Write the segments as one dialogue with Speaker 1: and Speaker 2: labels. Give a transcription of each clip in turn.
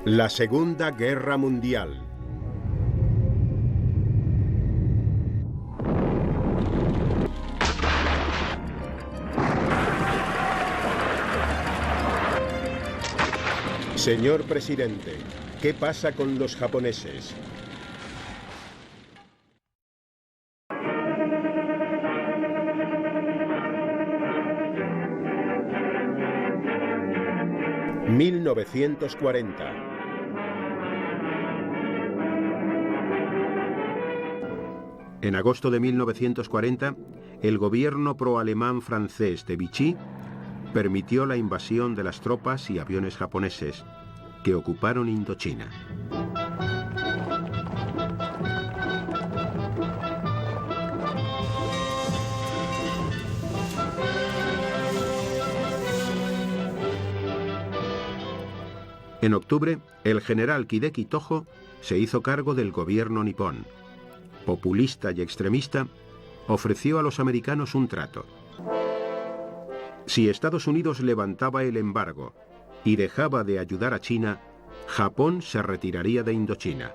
Speaker 1: La Segunda Guerra Mundial. Señor presidente, ¿qué pasa con los japoneses? ...1940... En agosto de 1940, el gobierno proalemán francés de Vichy permitió la invasión de las tropas y aviones japoneses que ocuparon Indochina. En octubre, el general Hideki Tojo se hizo cargo del gobierno nipón. Populista y extremista, ofreció a los americanos un trato. Si Estados Unidos levantaba el embargo y dejaba de ayudar a China, Japón se retiraría de Indochina.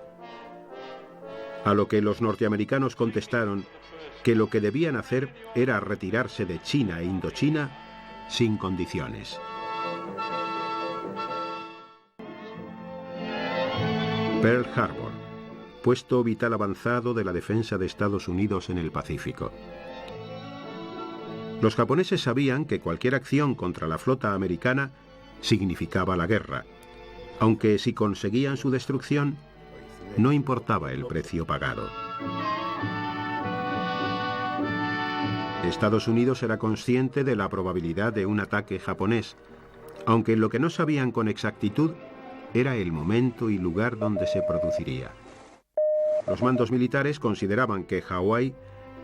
Speaker 1: A lo que los norteamericanos contestaron que lo que debían hacer era retirarse de China e Indochina sin condiciones. Pearl Harbor, puesto vital avanzado de la defensa de Estados Unidos en el Pacífico. Los japoneses sabían que cualquier acción contra la flota americana significaba la guerra, aunque si conseguían su destrucción, no importaba el precio pagado. Estados Unidos era consciente de la probabilidad de un ataque japonés, aunque lo que no sabían con exactitud era el momento y lugar donde se produciría. Los mandos militares consideraban que Hawái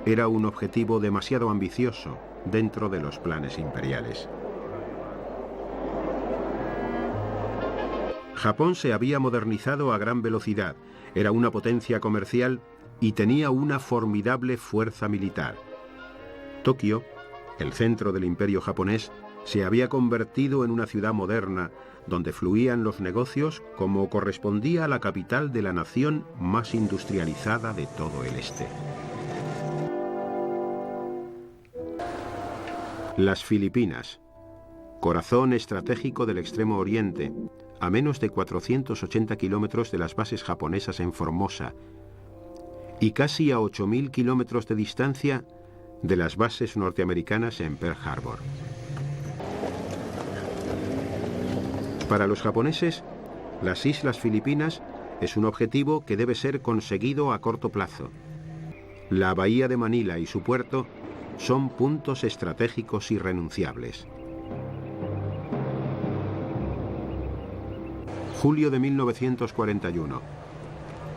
Speaker 1: era un objetivo demasiado ambicioso dentro de los planes imperiales. Japón se había modernizado a gran velocidad, era una potencia comercial y tenía una formidable fuerza militar. Tokio, el centro del imperio japonés, se había convertido en una ciudad moderna donde fluían los negocios como correspondía a la capital de la nación más industrializada de todo el este. Las Filipinas, corazón estratégico del Extremo Oriente, a menos de 480 kilómetros de las bases japonesas en Formosa y casi a 8.000 kilómetros de distancia de las bases norteamericanas en Pearl Harbor. Para los japoneses, las Islas Filipinas es un objetivo que debe ser conseguido a corto plazo. La bahía de Manila y su puerto son puntos estratégicos irrenunciables. Julio de 1941.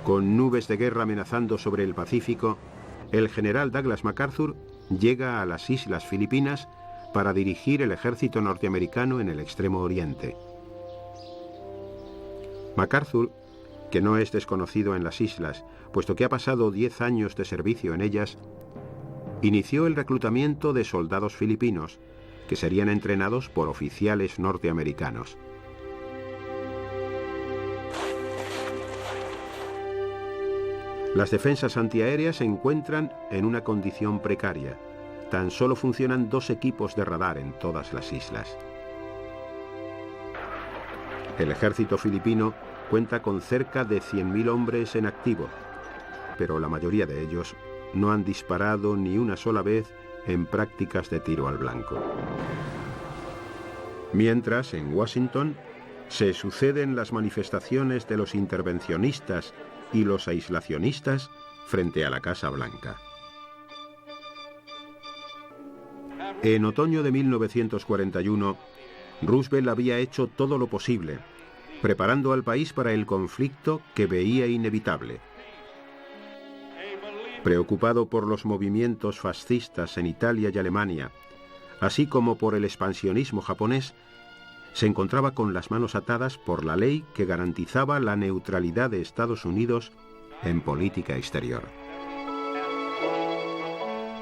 Speaker 1: Con nubes de guerra amenazando sobre el Pacífico, el general Douglas MacArthur llega a las Islas Filipinas para dirigir el ejército norteamericano en el Extremo Oriente. MacArthur, que no es desconocido en las islas, puesto que ha pasado 10 años de servicio en ellas, inició el reclutamiento de soldados filipinos, que serían entrenados por oficiales norteamericanos. Las defensas antiaéreas se encuentran en una condición precaria. Tan solo funcionan 2 equipos de radar en todas las islas. El ejército filipino cuenta con cerca de 100.000 hombres en activo, pero la mayoría de ellos no han disparado ni una sola vez en prácticas de tiro al blanco. Mientras, en Washington, se suceden las manifestaciones de los intervencionistas y los aislacionistas frente a la Casa Blanca. En otoño de 1941, Roosevelt había hecho todo lo posible, preparando al país para el conflicto que veía inevitable. Preocupado por los movimientos fascistas en Italia y Alemania, así como por el expansionismo japonés, se encontraba con las manos atadas por la ley que garantizaba la neutralidad de Estados Unidos en política exterior.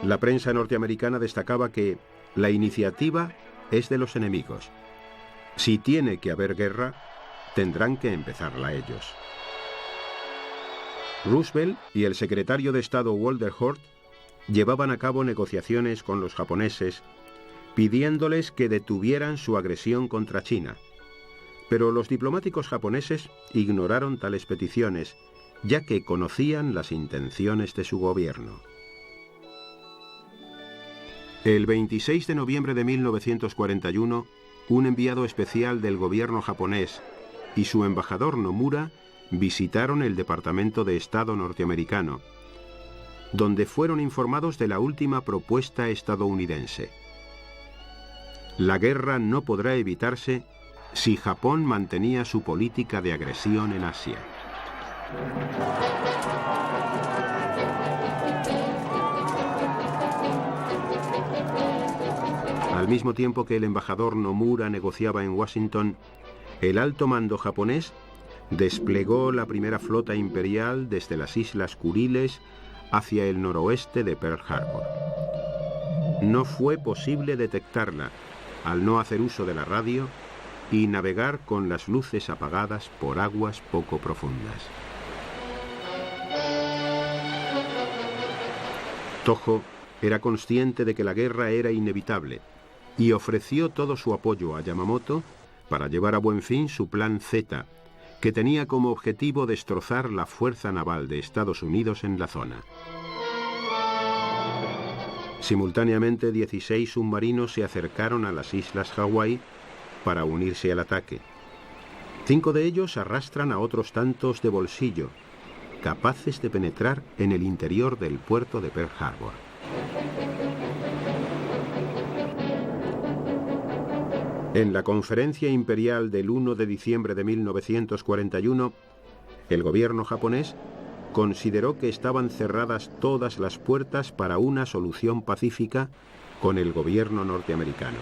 Speaker 1: La prensa norteamericana destacaba que la iniciativa es de los enemigos. Si tiene que haber guerra, tendrán que empezarla ellos. Roosevelt y el secretario de Estado Walter Hort llevaban a cabo negociaciones con los japoneses pidiéndoles que detuvieran su agresión contra China. Pero los diplomáticos japoneses ignoraron tales peticiones, ya que conocían las intenciones de su gobierno. El 26 de noviembre de 1941, un enviado especial del gobierno japonés y su embajador Nomura visitaron el Departamento de Estado norteamericano, donde fueron informados de la última propuesta estadounidense. La guerra no podrá evitarse si Japón mantenía su política de agresión en Asia. Al mismo tiempo que el embajador Nomura negociaba en Washington, el alto mando japonés desplegó la primera flota imperial desde las Islas Kuriles hacia el noroeste de Pearl Harbor. No fue posible detectarla al no hacer uso de la radio y navegar con las luces apagadas por aguas poco profundas. Tojo era consciente de que la guerra era inevitable y ofreció todo su apoyo a Yamamoto para llevar a buen fin su Plan Z, que tenía como objetivo destrozar la fuerza naval de Estados Unidos en la zona. Simultáneamente, 16 submarinos se acercaron a las islas Hawái para unirse al ataque. 5 de ellos arrastran a otros tantos de bolsillo, capaces de penetrar en el interior del puerto de Pearl Harbor. En la conferencia imperial del 1 de diciembre de 1941, el gobierno japonés consideró que estaban cerradas todas las puertas para una solución pacífica con el gobierno norteamericano.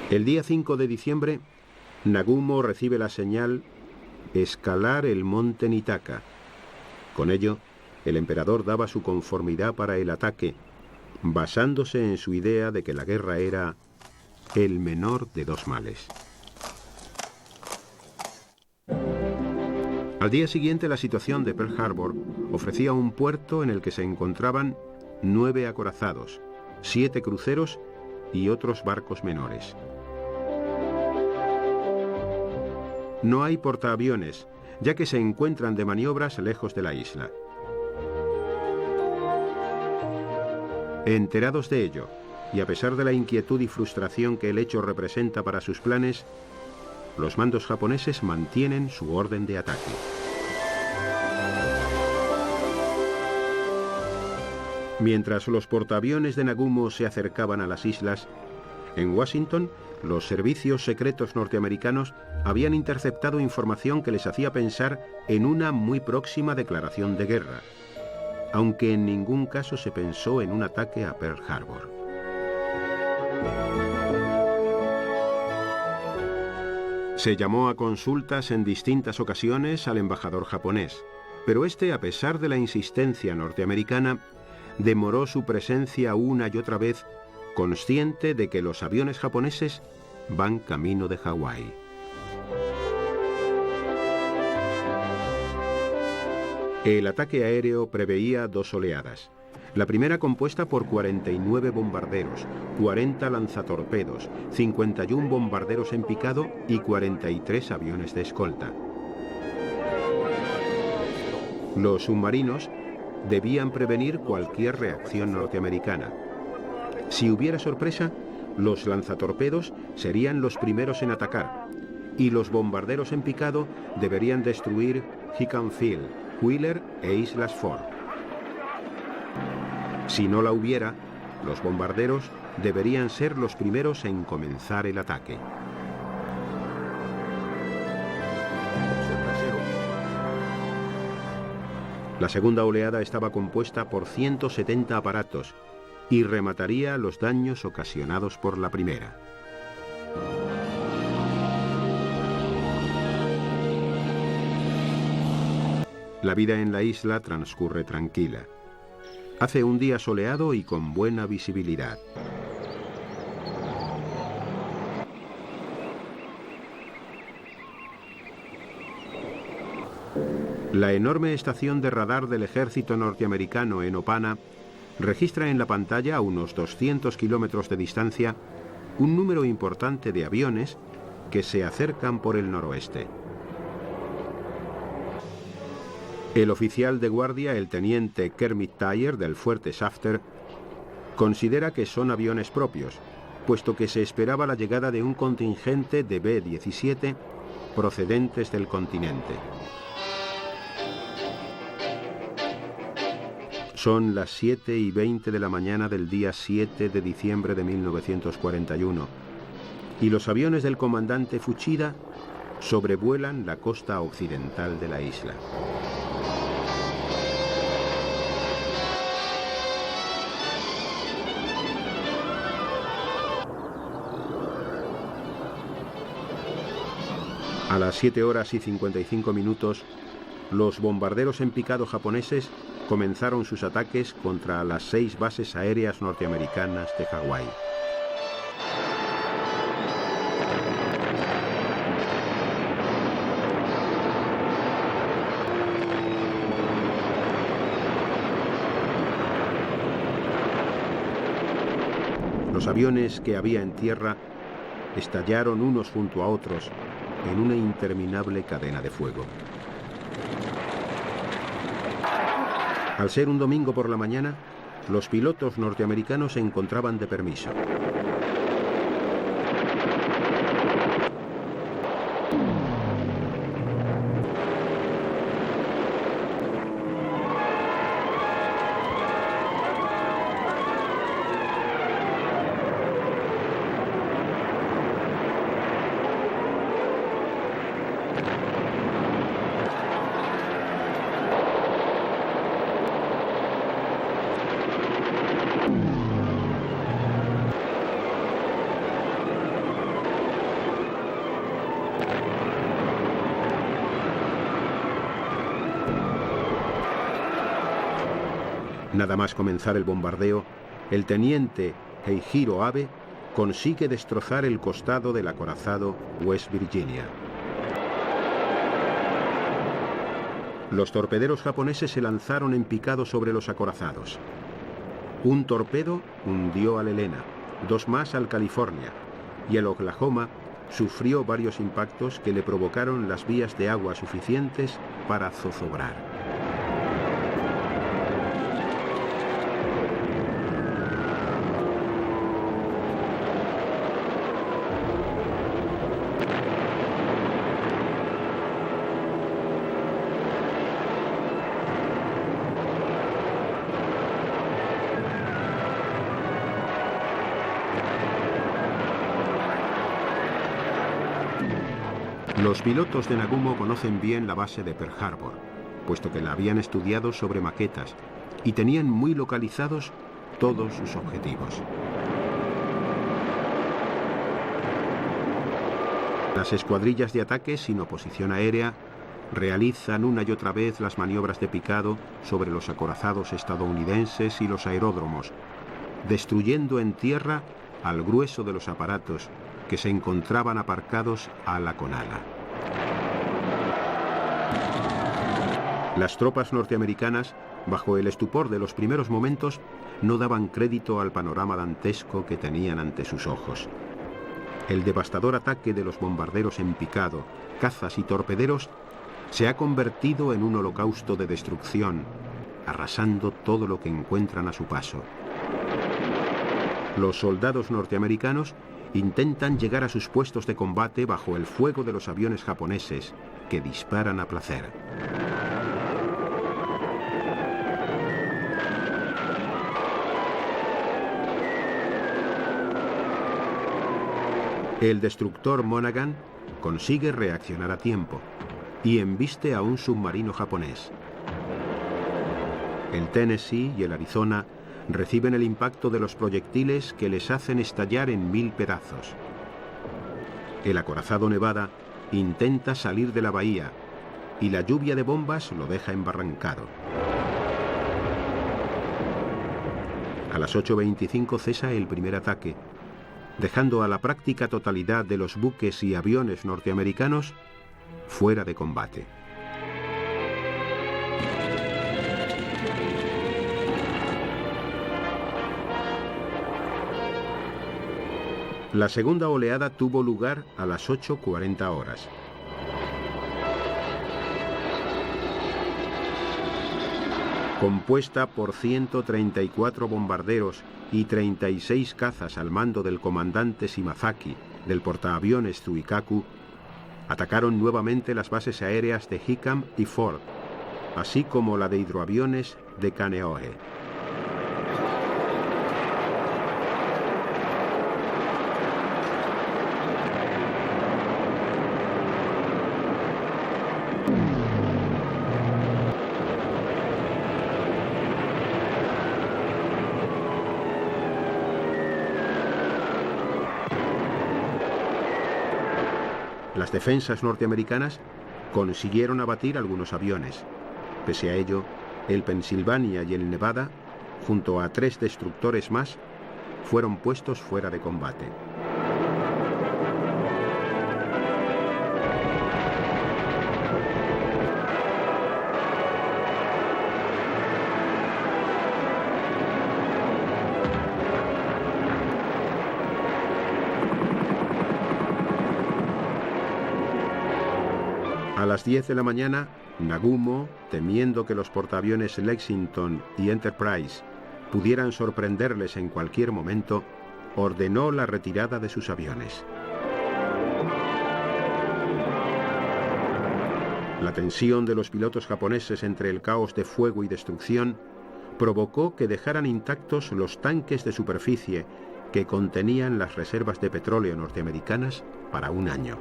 Speaker 1: El día 5 de diciembre, Nagumo recibe la señal escalar el monte Nitaka. Con ello, el emperador daba su conformidad para el ataque, basándose en su idea de que la guerra era el menor de dos males. Al día siguiente, la situación de Pearl Harbor ofrecía un puerto en el que se encontraban 9 acorazados, 7 cruceros y otros barcos menores. No hay portaaviones, ya que se encuentran de maniobras lejos de la isla. Enterados de ello, y a pesar de la inquietud y frustración que el hecho representa para sus planes, los mandos japoneses mantienen su orden de ataque. Mientras los portaaviones de Nagumo se acercaban a las islas, en Washington, los servicios secretos norteamericanos habían interceptado información que les hacía pensar en una muy próxima declaración de guerra, aunque en ningún caso se pensó en un ataque a Pearl Harbor. Se llamó a consultas en distintas ocasiones al embajador japonés, pero este, a pesar de la insistencia norteamericana, demoró su presencia una y otra vez, consciente de que los aviones japoneses van camino de Hawái. El ataque aéreo preveía 2 oleadas. La primera compuesta por 49 bombarderos, 40 lanzatorpedos, 51 bombarderos en picado y 43 aviones de escolta. Los submarinos debían prevenir cualquier reacción norteamericana. Si hubiera sorpresa, los lanzatorpedos serían los primeros en atacar y los bombarderos en picado deberían destruir Hickam Field, Wheeler e Islas Ford. Si no la hubiera, los bombarderos deberían ser los primeros en comenzar el ataque. La segunda oleada estaba compuesta por 170 aparatos y remataría los daños ocasionados por la primera. La vida en la isla transcurre tranquila. Hace un día soleado y con buena visibilidad. La enorme estación de radar del ejército norteamericano en Opana registra en la pantalla, a unos 200 kilómetros de distancia, un número importante de aviones que se acercan por el noroeste. El oficial de guardia, el teniente Kermit Tyer del fuerte Shafter, considera que son aviones propios, puesto que se esperaba la llegada de un contingente de B-17 procedentes del continente. Son las 7:20 de la mañana del día 7 de diciembre de 1941 y los aviones del comandante Fuchida sobrevuelan la costa occidental de la isla. A las 7:55, los bombarderos en picado japoneses comenzaron sus ataques contra las 6 bases aéreas norteamericanas de Hawái. Los aviones que había en tierra estallaron unos junto a otros en una interminable cadena de fuego. Al ser un domingo por la mañana, los pilotos norteamericanos se encontraban de permiso. Nada más comenzar el bombardeo, el teniente Heihiro Abe consigue destrozar el costado del acorazado West Virginia. Los torpederos japoneses se lanzaron en picado sobre los acorazados. Un torpedo hundió al Helena, 2 más al California, y el Oklahoma sufrió varios impactos que le provocaron las vías de agua suficientes para zozobrar. Los pilotos de Nagumo conocen bien la base de Pearl Harbor, puesto que la habían estudiado sobre maquetas y tenían muy localizados todos sus objetivos. Las escuadrillas de ataque sin oposición aérea realizan una y otra vez las maniobras de picado sobre los acorazados estadounidenses y los aeródromos, destruyendo en tierra al grueso de los aparatos que se encontraban aparcados ala con ala. Las tropas norteamericanas, bajo el estupor de los primeros momentos, no daban crédito al panorama dantesco que tenían ante sus ojos. El devastador ataque de los bombarderos en picado, cazas y torpederos se ha convertido en un holocausto de destrucción, arrasando todo lo que encuentran a su paso. Los soldados norteamericanos intentan llegar a sus puestos de combate bajo el fuego de los aviones japoneses, que disparan a placer. El destructor Monaghan consigue reaccionar a tiempo y embiste a un submarino japonés. El Tennessee y el Arizona reciben el impacto de los proyectiles que les hacen estallar en 1000 pedazos. El acorazado Nevada intenta salir de la bahía y la lluvia de bombas lo deja embarrancado. A las 8:25 cesa el primer ataque, dejando a la práctica totalidad de los buques y aviones norteamericanos fuera de combate. La segunda oleada tuvo lugar a las 8:40 horas. Compuesta por 134 bombarderos y 36 cazas al mando del comandante Shimazaki del portaaviones Tsuikaku, atacaron nuevamente las bases aéreas de Hickam y Ford, así como la de hidroaviones de Kaneohe. Las defensas norteamericanas consiguieron abatir algunos aviones. Pese a ello, el Pennsylvania y el Nevada, junto a 3 destructores más, fueron puestos fuera de combate. A las 10 de la mañana, Nagumo, temiendo que los portaaviones Lexington y Enterprise pudieran sorprenderles en cualquier momento, ordenó la retirada de sus aviones. La tensión de los pilotos japoneses entre el caos de fuego y destrucción provocó que dejaran intactos los tanques de superficie que contenían las reservas de petróleo norteamericanas para un año.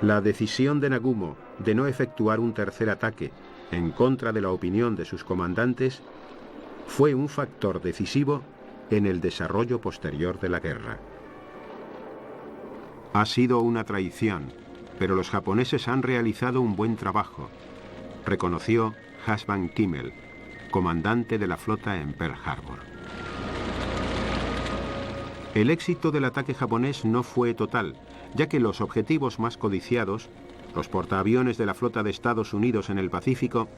Speaker 1: La decisión de Nagumo de no efectuar un tercer ataque en contra de la opinión de sus comandantes fue un factor decisivo en el desarrollo posterior de la guerra. Ha sido una traición, pero los japoneses han realizado un buen trabajo, reconoció Husband Kimmel, comandante de la flota en Pearl Harbor. El éxito del ataque japonés no fue total, ya que los objetivos más codiciados, los portaaviones de la flota de Estados Unidos en el Pacífico,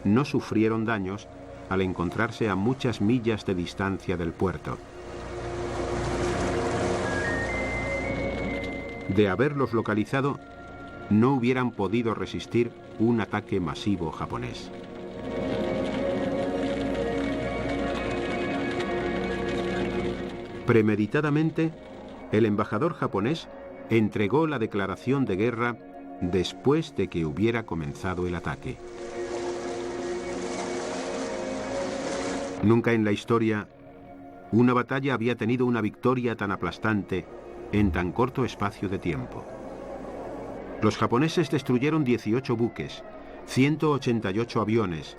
Speaker 1: no sufrieron daños al encontrarse a muchas millas de distancia del puerto. De haberlos localizado, no hubieran podido resistir un ataque masivo japonés. Premeditadamente, el embajador japonés entregó la declaración de guerra después de que hubiera comenzado el ataque. Nunca en la historia una batalla había tenido una victoria tan aplastante en tan corto espacio de tiempo. Los japoneses destruyeron 18 buques, 188 aviones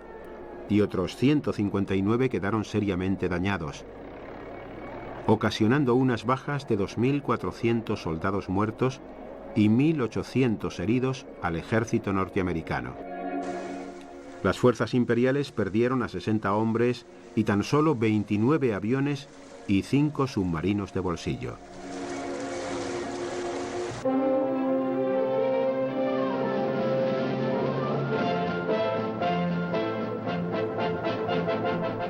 Speaker 1: y otros 159 quedaron seriamente dañados, ocasionando unas bajas de 2.400 soldados muertos y 1.800 heridos al ejército norteamericano. Las fuerzas imperiales perdieron a 60 hombres y tan solo 29 aviones y 5 submarinos de bolsillo.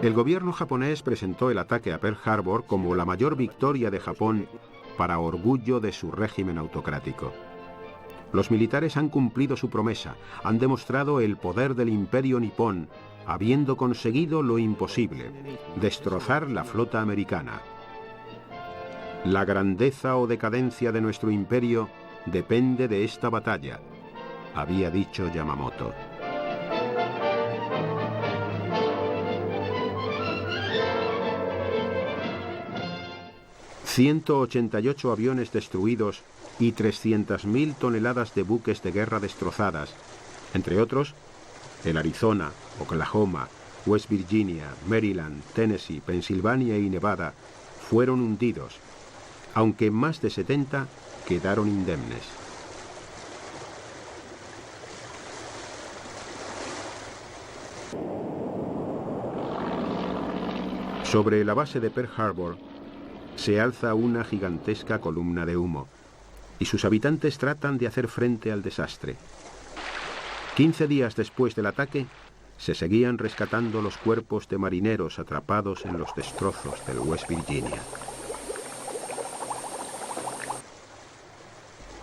Speaker 1: El gobierno japonés presentó el ataque a Pearl Harbor como la mayor victoria de Japón para orgullo de su régimen autocrático. Los militares han cumplido su promesa, han demostrado el poder del imperio nipón, habiendo conseguido lo imposible, destrozar la flota americana. La grandeza o decadencia de nuestro imperio depende de esta batalla, había dicho Yamamoto. ...188 aviones destruidos y 300.000 toneladas de buques de guerra destrozadas, entre otros, el Arizona, Oklahoma, West Virginia, Maryland, Tennessee, Pensilvania y Nevada fueron hundidos, aunque más de 70 quedaron indemnes. Sobre la base de Pearl Harbor se alza una gigantesca columna de humo, y sus habitantes tratan de hacer frente al desastre. 15 días después del ataque, se seguían rescatando los cuerpos de marineros atrapados en los destrozos del West Virginia.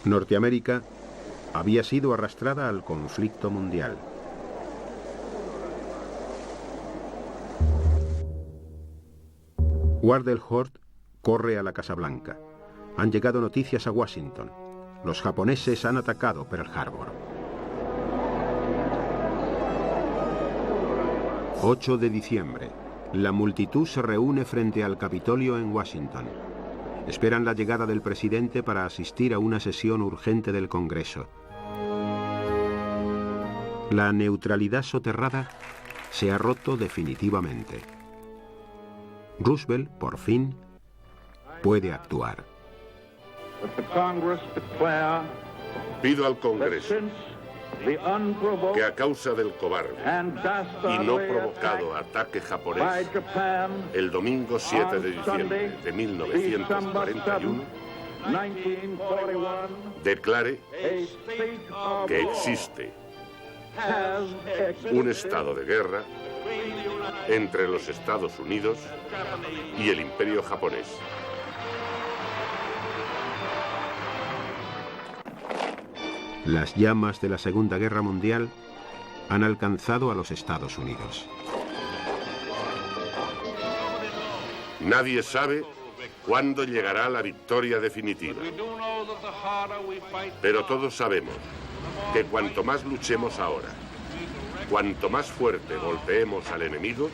Speaker 1: Norteamérica había sido arrastrada al conflicto mundial. Wardell Hort corre a la Casa Blanca. Han llegado noticias a Washington. Los japoneses han atacado Pearl Harbor. 8 de diciembre. La multitud se reúne frente al Capitolio en Washington. Esperan la llegada del presidente para asistir a una sesión urgente del Congreso. La neutralidad soterrada se ha roto definitivamente. Roosevelt, por fin, puede actuar.
Speaker 2: Pido al Congreso que a causa del cobarde y no provocado ataque japonés el domingo 7 de diciembre de 1941 declare que existe un estado de guerra entre los Estados Unidos y el Imperio japonés.
Speaker 1: Las llamas de la Segunda Guerra Mundial han alcanzado a los Estados Unidos.
Speaker 2: Nadie sabe cuándo llegará la victoria definitiva. Pero todos sabemos que cuanto más luchemos ahora, cuanto más fuerte golpeemos al enemigo,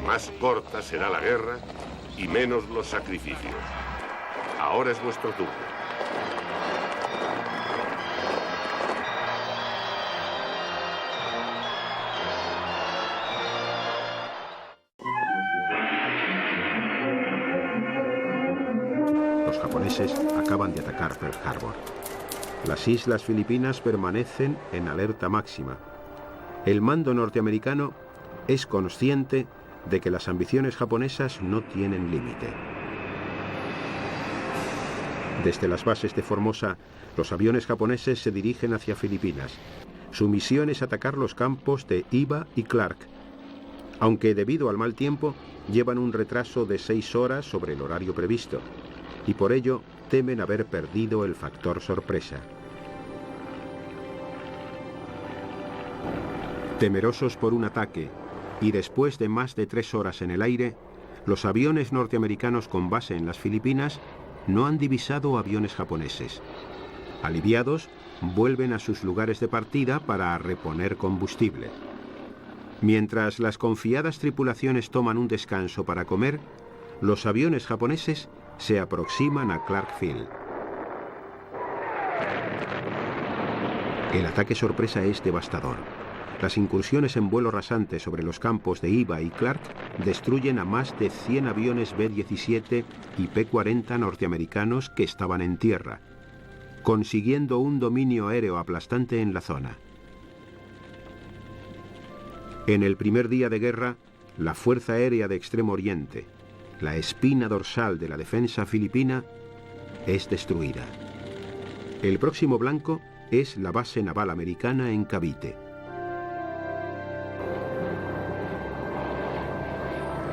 Speaker 2: más corta será la guerra y menos los sacrificios. Ahora es vuestro turno.
Speaker 1: Los japoneses acaban de atacar Pearl Harbor. Las islas Filipinas permanecen en alerta máxima. El mando norteamericano es consciente de que las ambiciones japonesas no tienen límite. Desde las bases de Formosa, los aviones japoneses se dirigen hacia Filipinas. Su misión es atacar los campos de Iba y Clark, aunque debido al mal tiempo llevan un retraso de 6 horas sobre el horario previsto, y por ello temen haber perdido el factor sorpresa. Temerosos por un ataque, y después de más de 3 horas en el aire, los aviones norteamericanos con base en las Filipinas no han divisado aviones japoneses. Aliviados, vuelven a sus lugares de partida para reponer combustible. Mientras las confiadas tripulaciones toman un descanso para comer, los aviones japoneses se aproximan a Clark Field. El ataque sorpresa es devastador. Las incursiones en vuelo rasante sobre los campos de Iba y Clark destruyen a más de 100 aviones B-17 y P-40 norteamericanos que estaban en tierra, consiguiendo un dominio aéreo aplastante en la zona. En el primer día de guerra, la Fuerza Aérea de Extremo Oriente, la espina dorsal de la defensa filipina, es destruida. El próximo blanco es la base naval americana en Cavite.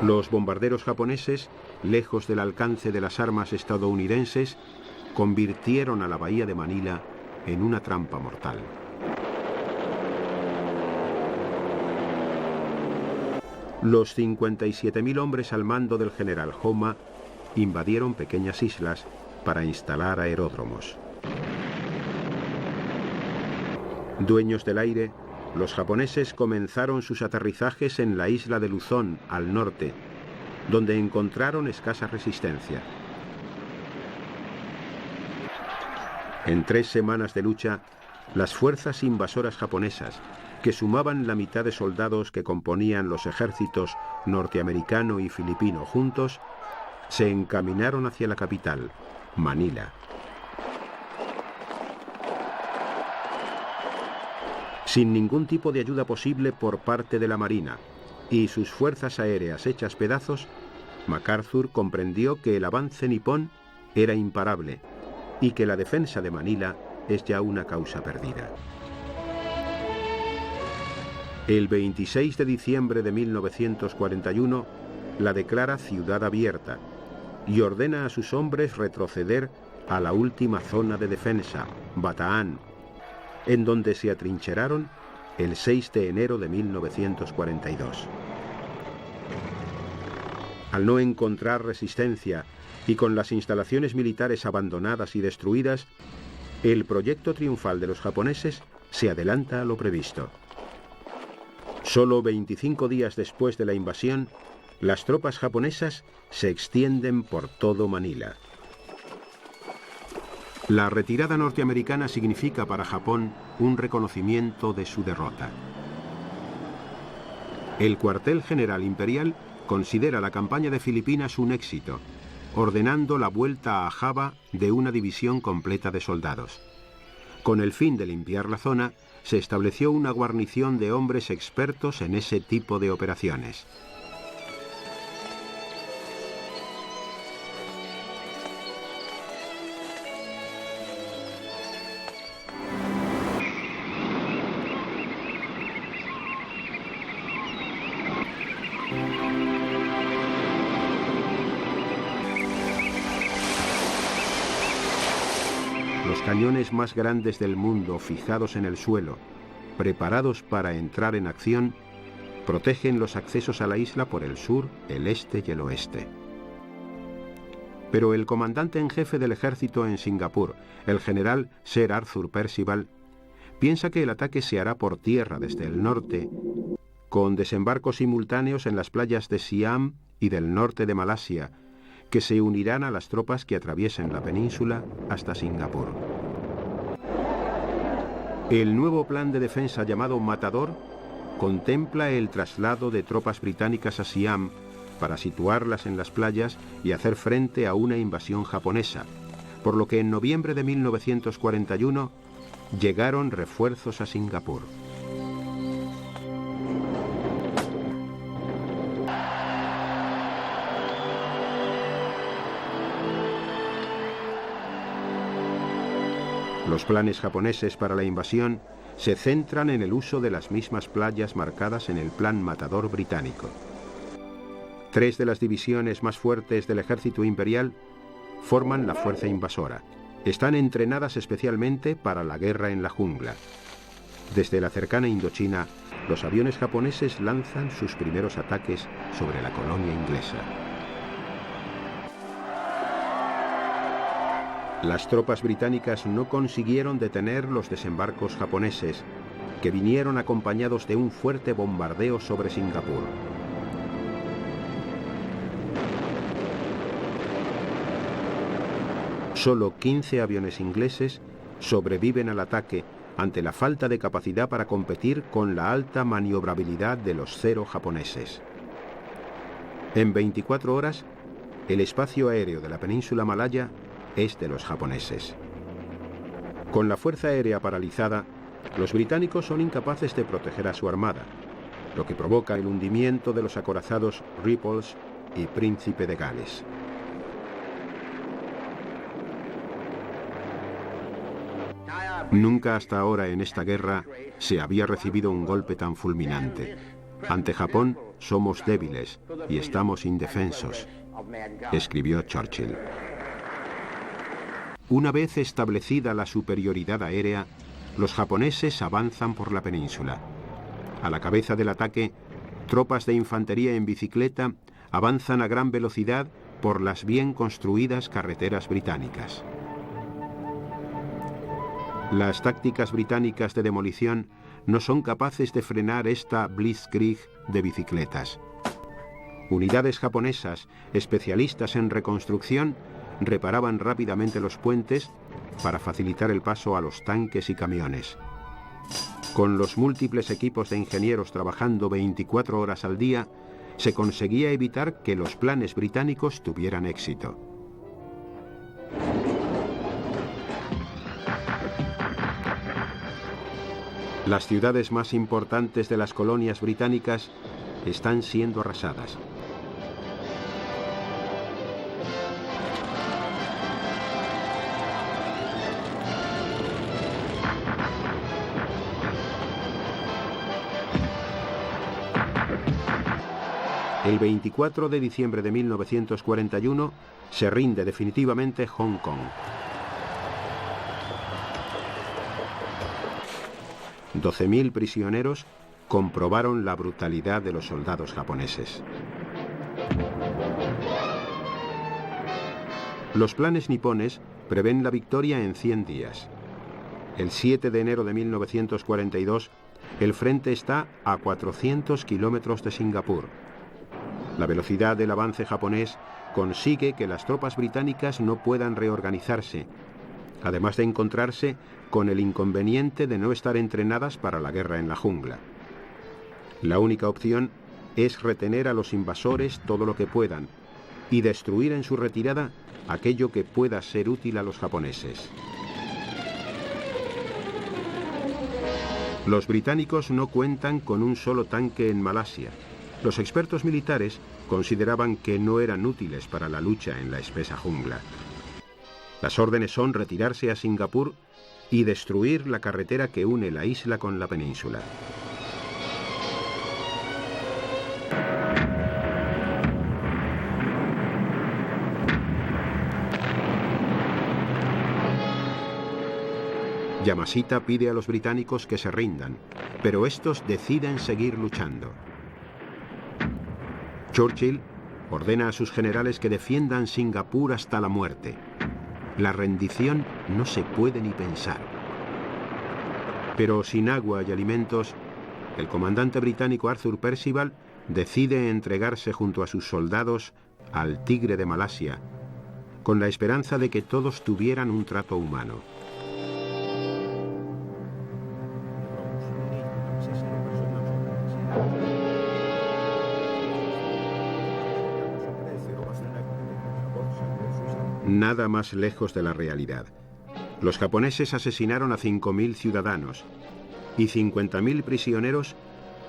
Speaker 1: Los bombarderos japoneses, lejos del alcance de las armas estadounidenses, convirtieron a la bahía de Manila en una trampa mortal. Los 57.000 hombres al mando del general Homma invadieron pequeñas islas para instalar aeródromos. Dueños del aire, los japoneses comenzaron sus aterrizajes en la isla de Luzón, al norte, donde encontraron escasa resistencia. En 3 semanas de lucha, las fuerzas invasoras japonesas, que sumaban la mitad de soldados que componían los ejércitos norteamericano y filipino juntos, se encaminaron hacia la capital, Manila. Sin ningún tipo de ayuda posible por parte de la Marina y sus fuerzas aéreas hechas pedazos, MacArthur comprendió que el avance nipón era imparable y que la defensa de Manila es ya una causa perdida. El 26 de diciembre de 1941 la declara ciudad abierta y ordena a sus hombres retroceder a la última zona de defensa, Bataan, en donde se atrincheraron el 6 de enero de 1942. Al no encontrar resistencia y con las instalaciones militares abandonadas y destruidas, el proyecto triunfal de los japoneses se adelanta a lo previsto. Solo 25 días después de la invasión, las tropas japonesas se extienden por todo Manila. La retirada norteamericana significa para Japón un reconocimiento de su derrota. El cuartel general imperial considera la campaña de Filipinas un éxito, ordenando la vuelta a Java de una división completa de soldados. Con el fin de limpiar la zona, se estableció una guarnición de hombres expertos en ese tipo de operaciones. Los cañones más grandes del mundo fijados en el suelo, preparados para entrar en acción, protegen los accesos a la isla por el sur, el este y el oeste. Pero el comandante en jefe del ejército en Singapur, el general Sir Arthur Percival, piensa que el ataque se hará por tierra desde el norte, con desembarcos simultáneos en las playas de Siam y del norte de Malasia, que se unirán a las tropas que atraviesen la península hasta Singapur. El nuevo plan de defensa llamado Matador contempla el traslado de tropas británicas a Siam para situarlas en las playas y hacer frente a una invasión japonesa, por lo que en noviembre de 1941 llegaron refuerzos a Singapur. Los planes japoneses para la invasión se centran en el uso de las mismas playas marcadas en el Plan Matador británico. 3 de las divisiones más fuertes del ejército imperial forman la fuerza invasora. Están entrenadas especialmente para la guerra en la jungla. Desde la cercana Indochina, los aviones japoneses lanzan sus primeros ataques sobre la colonia inglesa. Las tropas británicas no consiguieron detener los desembarcos japoneses, que vinieron acompañados de un fuerte bombardeo sobre Singapur. Solo 15 aviones ingleses sobreviven al ataque ante la falta de capacidad para competir con la alta maniobrabilidad de los Zero japoneses. En 24 horas, el espacio aéreo de la península malaya es de los japoneses. Con la fuerza aérea paralizada, los británicos son incapaces de proteger a su armada, lo que provoca el hundimiento de los acorazados Repulse y Príncipe de Gales. Nunca hasta ahora en esta guerra se había recibido un golpe tan fulminante. Ante Japón somos débiles y estamos indefensos, escribió Churchill. Una vez establecida la superioridad aérea, los japoneses avanzan por la península. A la cabeza del ataque, tropas de infantería en bicicleta avanzan a gran velocidad por las bien construidas carreteras británicas. Las tácticas británicas de demolición no son capaces de frenar esta blitzkrieg de bicicletas. Unidades japonesas, especialistas en reconstrucción, reparaban rápidamente los puentes para facilitar el paso a los tanques y camiones. Con los múltiples equipos de ingenieros trabajando 24 horas al día, se conseguía evitar que los planes británicos tuvieran éxito. Las ciudades más importantes de las colonias británicas están siendo arrasadas. El 24 de diciembre de 1941 se rinde definitivamente Hong Kong. 12.000 prisioneros comprobaron la brutalidad de los soldados japoneses. Los planes nipones prevén la victoria en 100 días. El 7 de enero de 1942, el frente está a 400 kilómetros de Singapur. La velocidad del avance japonés consigue que las tropas británicas no puedan reorganizarse, además de encontrarse con el inconveniente de no estar entrenadas para la guerra en la jungla. La única opción es retener a los invasores todo lo que puedan y destruir en su retirada aquello que pueda ser útil a los japoneses. Los británicos no cuentan con un solo tanque en Malasia. Los expertos militares consideraban que no eran útiles para la lucha en la espesa jungla. Las órdenes son retirarse a Singapur y destruir la carretera que une la isla con la península. Yamashita pide a los británicos que se rindan, pero estos deciden seguir luchando. Churchill ordena a sus generales que defiendan Singapur hasta la muerte. La rendición no se puede ni pensar. Pero sin agua y alimentos, el comandante británico Arthur Percival decide entregarse junto a sus soldados al Tigre de Malasia, con la esperanza de que todos tuvieran un trato humano. Nada más lejos de la realidad. Los japoneses asesinaron a 5.000 ciudadanos y 50.000 prisioneros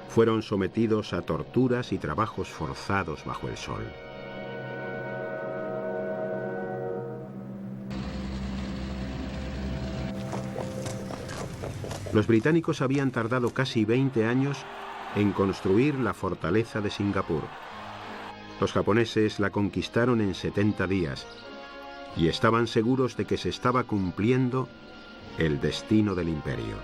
Speaker 1: fueron sometidos a torturas y trabajos forzados bajo el sol. Los británicos habían tardado casi 20 años en construir la fortaleza de Singapur. Los japoneses la conquistaron en 70 días y estaban seguros de que se estaba cumpliendo el destino del imperio.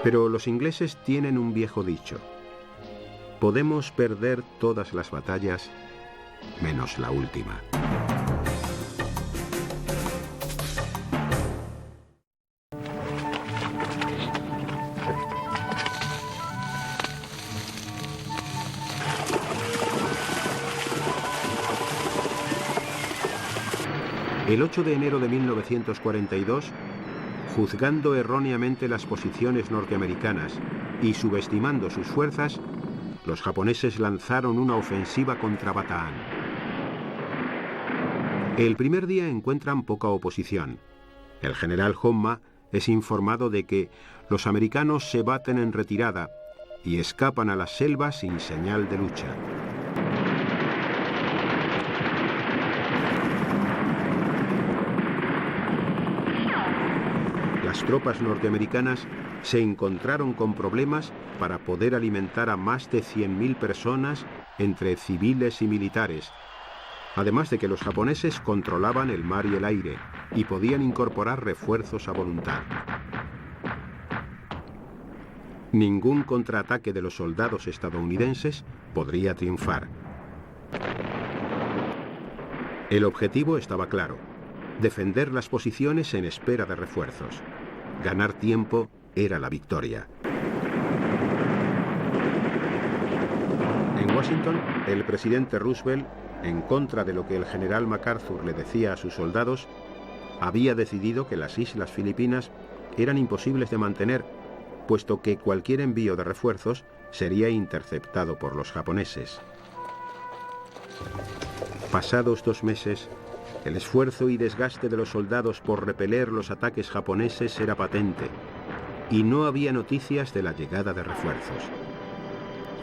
Speaker 1: Pero los ingleses tienen un viejo dicho: podemos perder todas las batallas menos la última. El 8 de enero de 1942, juzgando erróneamente las posiciones norteamericanas y subestimando sus fuerzas, los japoneses lanzaron una ofensiva contra Bataan. El primer día encuentran poca oposición. El general Honma es informado de que los americanos se baten en retirada y escapan a las selvas sin señal de lucha. Las tropas norteamericanas se encontraron con problemas para poder alimentar a más de 100.000 personas entre civiles y militares, además de que los japoneses controlaban el mar y el aire y podían incorporar refuerzos a voluntad. Ningún contraataque de los soldados estadounidenses podría triunfar. El objetivo estaba claro: defender las posiciones en espera de refuerzos. Ganar tiempo era la victoria. En Washington, el presidente Roosevelt, en contra de lo que el general MacArthur le decía a sus soldados, había decidido que las islas Filipinas eran imposibles de mantener, puesto que cualquier envío de refuerzos sería interceptado por los japoneses. Pasados 2 meses, el esfuerzo y desgaste de los soldados por repeler los ataques japoneses era patente, y no había noticias de la llegada de refuerzos.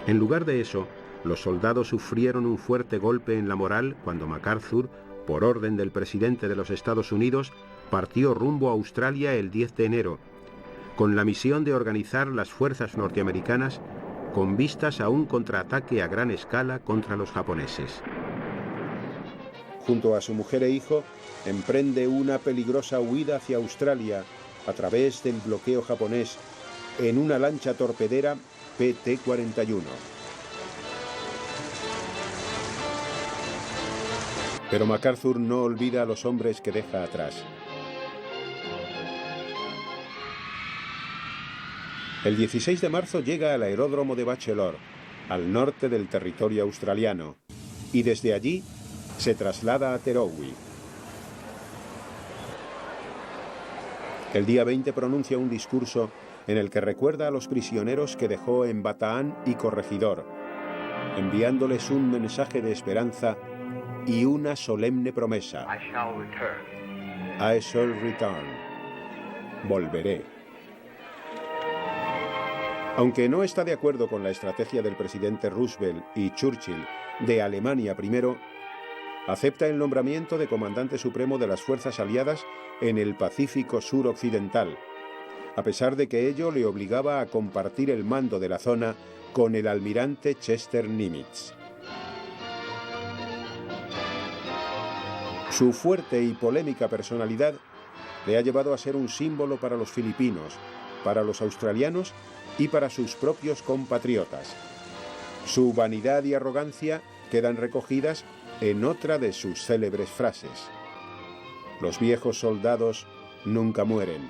Speaker 1: En lugar de eso, los soldados sufrieron un fuerte golpe en la moral cuando MacArthur, por orden del presidente de los Estados Unidos, partió rumbo a Australia el 10 de enero, con la misión de organizar las fuerzas norteamericanas con vistas a un contraataque a gran escala contra los japoneses. Junto a su mujer e hijo, emprende una peligrosa huida hacia Australia a través del bloqueo japonés en una lancha torpedera PT-41. Pero MacArthur no olvida a los hombres que deja atrás. El 16 de marzo llega al aeródromo de Batchelor, al norte del territorio australiano, y desde allí se traslada a Terowie. El día 20 pronuncia un discurso en el que recuerda a los prisioneros que dejó en Bataan y Corregidor, enviándoles un mensaje de esperanza y una solemne promesa. I shall return. Volveré. Aunque no está de acuerdo con la estrategia del presidente Roosevelt y Churchill de Alemania primero, acepta el nombramiento de comandante supremo de las fuerzas aliadas en el Pacífico suroccidental, a pesar de que ello le obligaba a compartir el mando de la zona con el almirante Chester Nimitz. Su fuerte y polémica personalidad le ha llevado a ser un símbolo para los filipinos, para los australianos y para sus propios compatriotas. Su vanidad y arrogancia quedan recogidas en otra de sus célebres frases. Los viejos soldados nunca mueren,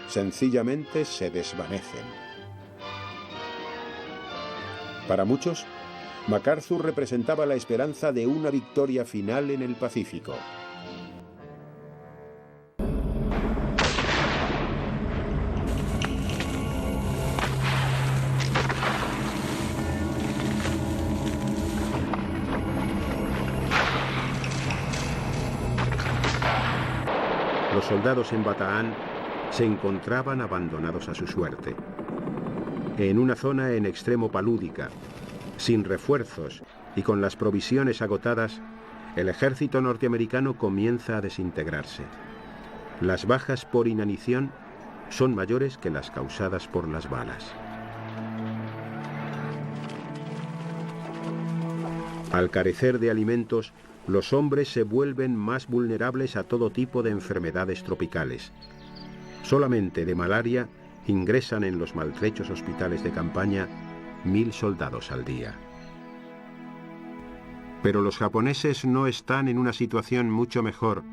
Speaker 1: sencillamente se desvanecen. Para muchos, MacArthur representaba la esperanza de una victoria final en el Pacífico. Los soldados en Bataan se encontraban abandonados a su suerte, en una zona en extremo palúdica, sin refuerzos y con las provisiones agotadas. El ejército norteamericano comienza a desintegrarse. Las bajas por inanición son mayores que las causadas por las balas. Al carecer de alimentos, los hombres se vuelven más vulnerables a todo tipo de enfermedades tropicales. Solamente de malaria ingresan en los maltrechos hospitales de campaña 1000 soldados al día. Pero los japoneses no están en una situación mucho mejor,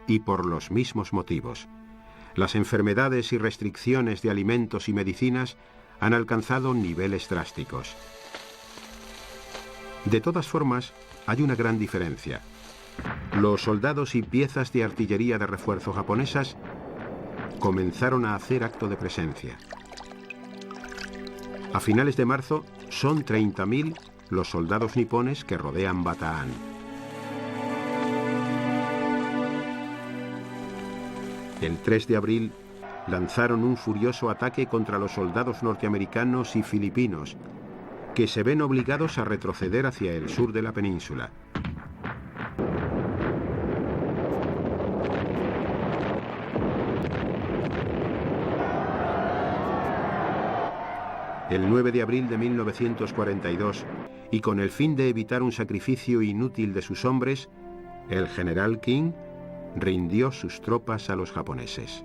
Speaker 1: y por los mismos motivos. Las enfermedades y restricciones de alimentos y medicinas han alcanzado niveles drásticos. De todas formas, hay una gran diferencia. Los soldados y piezas de artillería de refuerzo japonesas comenzaron a hacer acto de presencia. A finales de marzo son 30.000 los soldados nipones que rodean Bataan. El 3 de abril lanzaron un furioso ataque contra los soldados norteamericanos y filipinos, que se ven obligados a retroceder hacia el sur de la península. El 9 de abril de 1942, y con el fin de evitar un sacrificio inútil de sus hombres, el general King rindió sus tropas a los japoneses.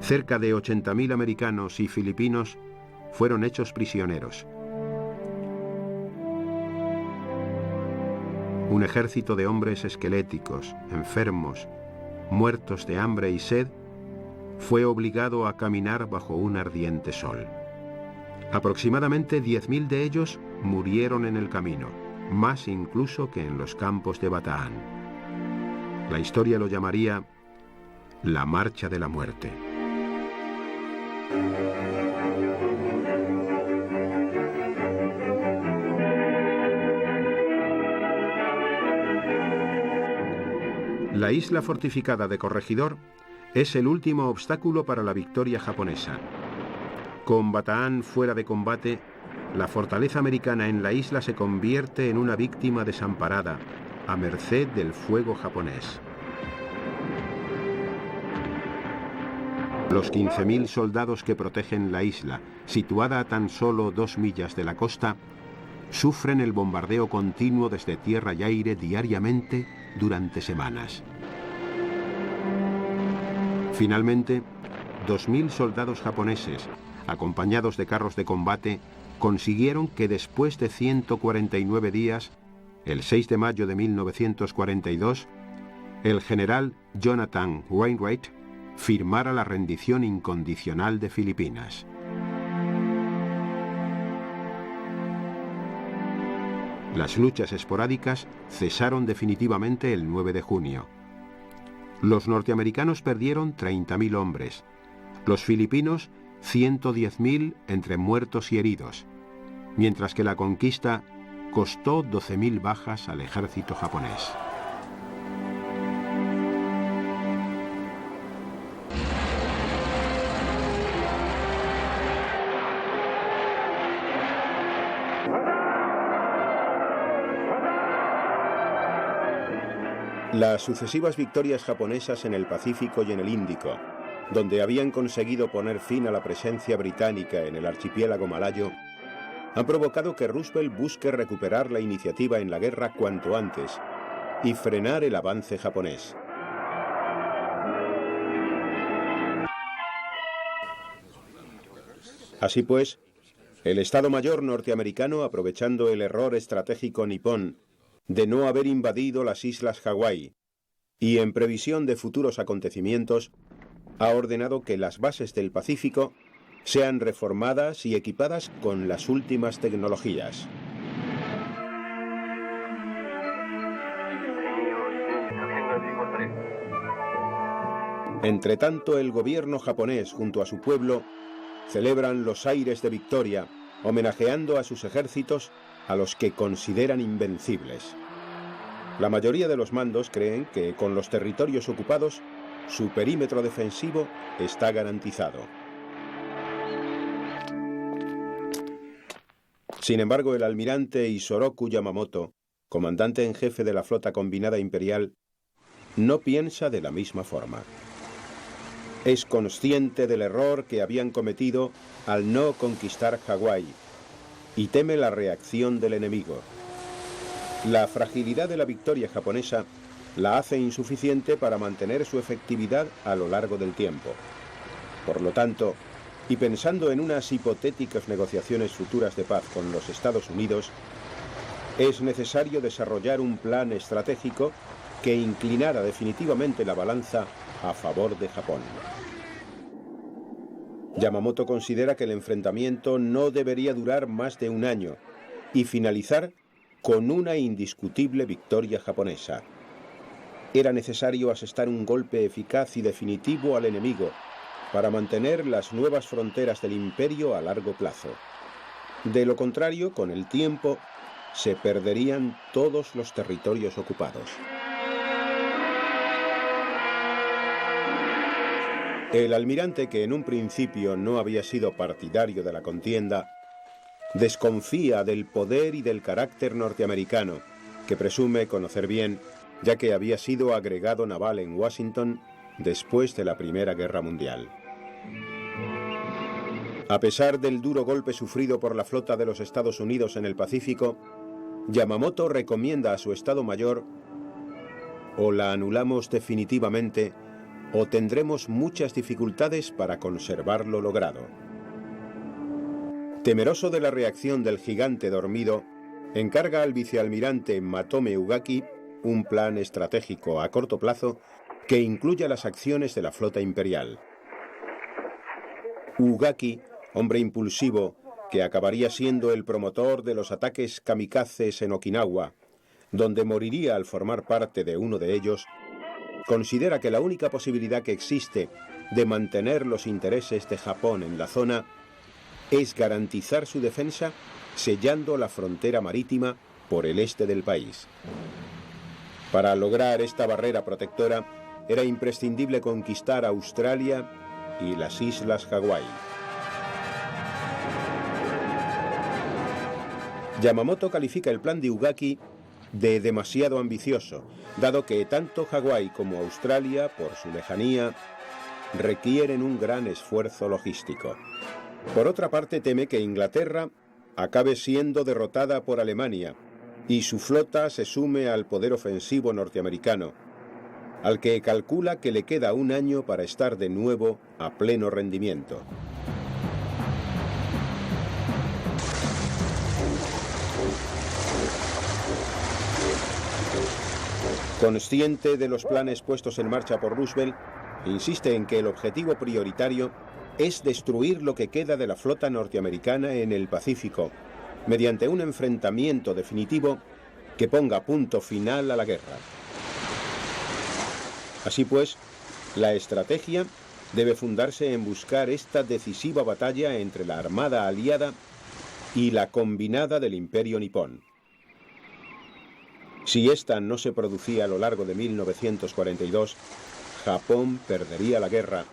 Speaker 1: Cerca de 80.000 americanos y filipinos fueron hechos prisioneros. Un ejército de hombres esqueléticos, enfermos, muertos de hambre y sed, fue obligado a caminar bajo un ardiente sol. Aproximadamente 10.000 de ellos murieron en el camino, más incluso que en los campos de Bataan. La historia lo llamaría la Marcha de la Muerte. La isla fortificada de Corregidor es el último obstáculo para la victoria japonesa. Con Bataan fuera de combate, la fortaleza americana en la isla se convierte en una víctima desamparada, a merced del fuego japonés. Los 15.000 soldados que protegen la isla, situada a tan solo 2 millas de la costa, sufren el bombardeo continuo desde tierra y aire diariamente durante semanas. Finalmente, 2000 soldados japoneses, acompañados de carros de combate, consiguieron que después de 149 días, el 6 de mayo de 1942, el general Jonathan Wainwright firmara la rendición incondicional de Filipinas. Las luchas esporádicas cesaron definitivamente el 9 de junio. Los norteamericanos perdieron 30.000 hombres, los filipinos 110.000 entre muertos y heridos, mientras que la conquista costó 12.000 bajas al ejército japonés. Las sucesivas victorias japonesas en el Pacífico y en el Índico, donde habían conseguido poner fin a la presencia británica en el archipiélago malayo, han provocado que Roosevelt busque recuperar la iniciativa en la guerra cuanto antes y frenar el avance japonés. Así pues, el Estado Mayor norteamericano, aprovechando el error estratégico nipón de no haber invadido las islas Hawái y en previsión de futuros acontecimientos, ha ordenado que las bases del Pacífico sean reformadas y equipadas con las últimas tecnologías. Entretanto, el gobierno japonés, junto a su pueblo, celebran los aires de victoria, homenajeando a sus ejércitos a los que consideran invencibles. La mayoría de los mandos creen que con los territorios ocupados, su perímetro defensivo está garantizado. Sin embargo, el almirante Isoroku Yamamoto, comandante en jefe de la flota combinada imperial, no piensa de la misma forma. Es consciente del error que habían cometido al no conquistar Hawái y teme la reacción del enemigo. La fragilidad de la victoria japonesa la hace insuficiente para mantener su efectividad a lo largo del tiempo. Por lo tanto, y pensando en unas hipotéticas negociaciones futuras de paz con los Estados Unidos, es necesario desarrollar un plan estratégico que inclinara definitivamente la balanza a favor de Japón. Yamamoto considera que el enfrentamiento no debería durar más de un año y finalizar con una indiscutible victoria japonesa. Era necesario asestar un golpe eficaz y definitivo al enemigo para mantener las nuevas fronteras del imperio a largo plazo. De lo contrario, con el tiempo, se perderían todos los territorios ocupados. El almirante, que en un principio no había sido partidario de la contienda, desconfía del poder y del carácter norteamericano, que presume conocer bien, ya que había sido agregado naval en Washington después de la Primera Guerra Mundial. A pesar del duro golpe sufrido por la flota de los Estados Unidos en el Pacífico, Yamamoto recomienda a su Estado Mayor: o la anulamos definitivamente, o tendremos muchas dificultades para conservar lo logrado. Temeroso de la reacción del gigante dormido, encarga al vicealmirante Matome Ugaki un plan estratégico a corto plazo que incluya las acciones de la flota imperial. Ugaki, hombre impulsivo que acabaría siendo el promotor de los ataques kamikazes en Okinawa, donde moriría al formar parte de uno de ellos, considera que la única posibilidad que existe de mantener los intereses de Japón en la zona es garantizar su defensa sellando la frontera marítima por el este del país. Para lograr esta barrera protectora, era imprescindible conquistar Australia y las islas Hawái. Yamamoto califica el plan de Ugaki de demasiado ambicioso, dado que tanto Hawái como Australia, por su lejanía, requieren un gran esfuerzo logístico. Por otra parte, teme que Inglaterra acabe siendo derrotada por Alemania y su flota se sume al poder ofensivo norteamericano, al que calcula que le queda un año para estar de nuevo a pleno rendimiento. Consciente de los planes puestos en marcha por Roosevelt, insiste en que el objetivo prioritario es destruir lo que queda de la flota norteamericana en el Pacífico, mediante un enfrentamiento definitivo que ponga punto final a la guerra. Así pues, la estrategia debe fundarse en buscar esta decisiva batalla entre la armada aliada y la combinada del Imperio nipón. Si esta no se producía a lo largo de 1942, Japón perdería la guerra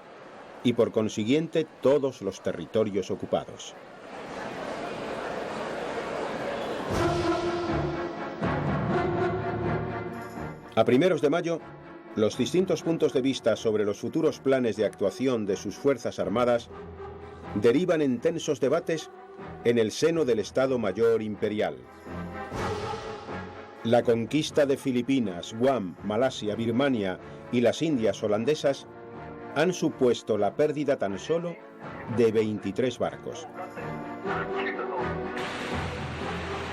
Speaker 1: y por consiguiente todos los territorios ocupados. A primeros de mayo, los distintos puntos de vista sobre los futuros planes de actuación de sus fuerzas armadas derivan en tensos debates en el seno del Estado Mayor Imperial. La conquista de Filipinas, Guam, Malasia, Birmania y las Indias holandesas han supuesto la pérdida tan solo de 23 barcos.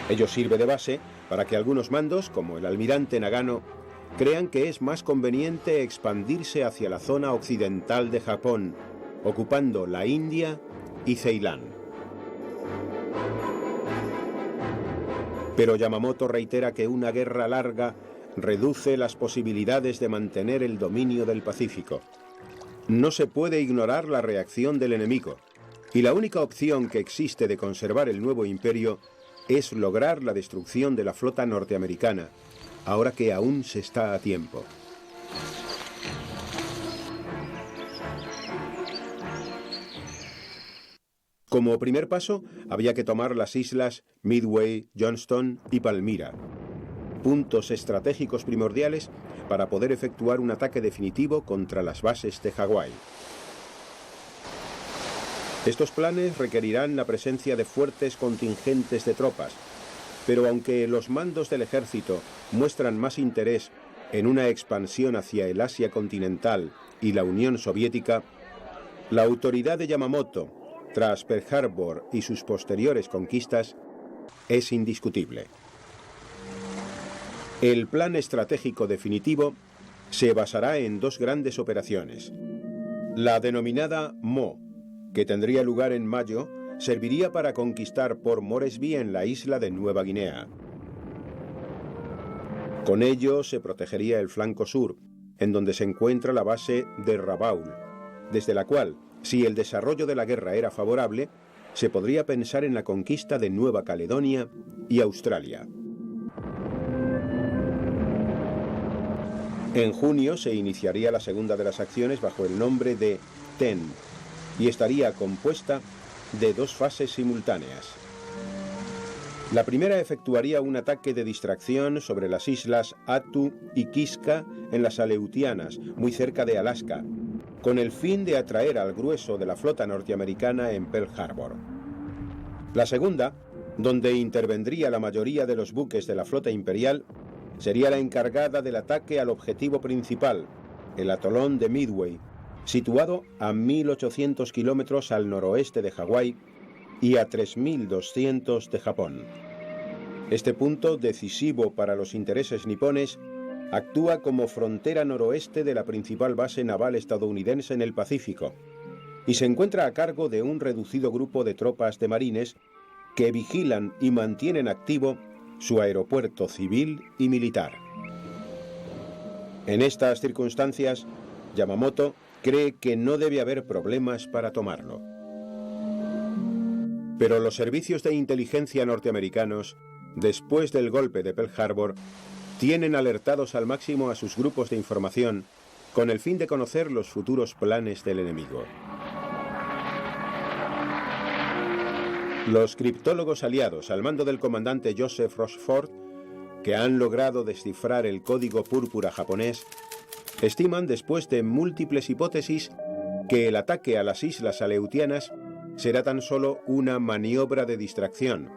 Speaker 1: Ello sirve de base para que algunos mandos, como el almirante Nagano, crean que es más conveniente expandirse hacia la zona occidental de Japón, ocupando la India y Ceilán. Pero Yamamoto reitera que una guerra larga reduce las posibilidades de mantener el dominio del Pacífico. No se puede ignorar la reacción del enemigo, y la única opción que existe de conservar el nuevo imperio es lograr la destrucción de la flota norteamericana, ahora que aún se está a tiempo. Como primer paso, había que tomar las islas Midway, Johnston y Palmyra, puntos estratégicos primordiales para poder efectuar un ataque definitivo contra las bases de Hawái. Estos planes requerirán la presencia de fuertes contingentes de tropas, pero aunque los mandos del ejército muestran más interés en una expansión hacia el Asia continental y la Unión Soviética, la autoridad de Yamamoto, tras Pearl Harbor y sus posteriores conquistas, es indiscutible. El plan estratégico definitivo se basará en dos grandes operaciones. La denominada MO, que tendría lugar en mayo, serviría para conquistar Port Moresby en la isla de Nueva Guinea. Con ello se protegería el flanco sur, en donde se encuentra la base de Rabaul, desde la cual, si el desarrollo de la guerra era favorable, se podría pensar en la conquista de Nueva Caledonia y Australia. En junio se iniciaría la segunda de las acciones bajo el nombre de TEN y estaría compuesta de dos fases simultáneas. La primera efectuaría un ataque de distracción sobre las islas Attu y Kiska en las Aleutianas, muy cerca de Alaska, con el fin de atraer al grueso de la flota norteamericana en Pearl Harbor. La segunda, donde intervendría la mayoría de los buques de la flota imperial, sería la encargada del ataque al objetivo principal, el atolón de Midway, situado a 1.800 kilómetros al noroeste de Hawái y a 3.200 de Japón. Este punto, decisivo para los intereses nipones, actúa como frontera noroeste de la principal base naval estadounidense en el Pacífico y se encuentra a cargo de un reducido grupo de tropas de marines que vigilan y mantienen activo su aeropuerto civil y militar. En estas circunstancias, Yamamoto cree que no debe haber problemas para tomarlo. Pero los servicios de inteligencia norteamericanos, después del golpe de Pearl Harbor, tienen alertados al máximo a sus grupos de información con el fin de conocer los futuros planes del enemigo. Los criptólogos aliados al mando del comandante Joseph Rochefort, que han logrado descifrar el código púrpura japonés, estiman, después de múltiples hipótesis, que el ataque a las islas aleutianas será tan solo una maniobra de distracción,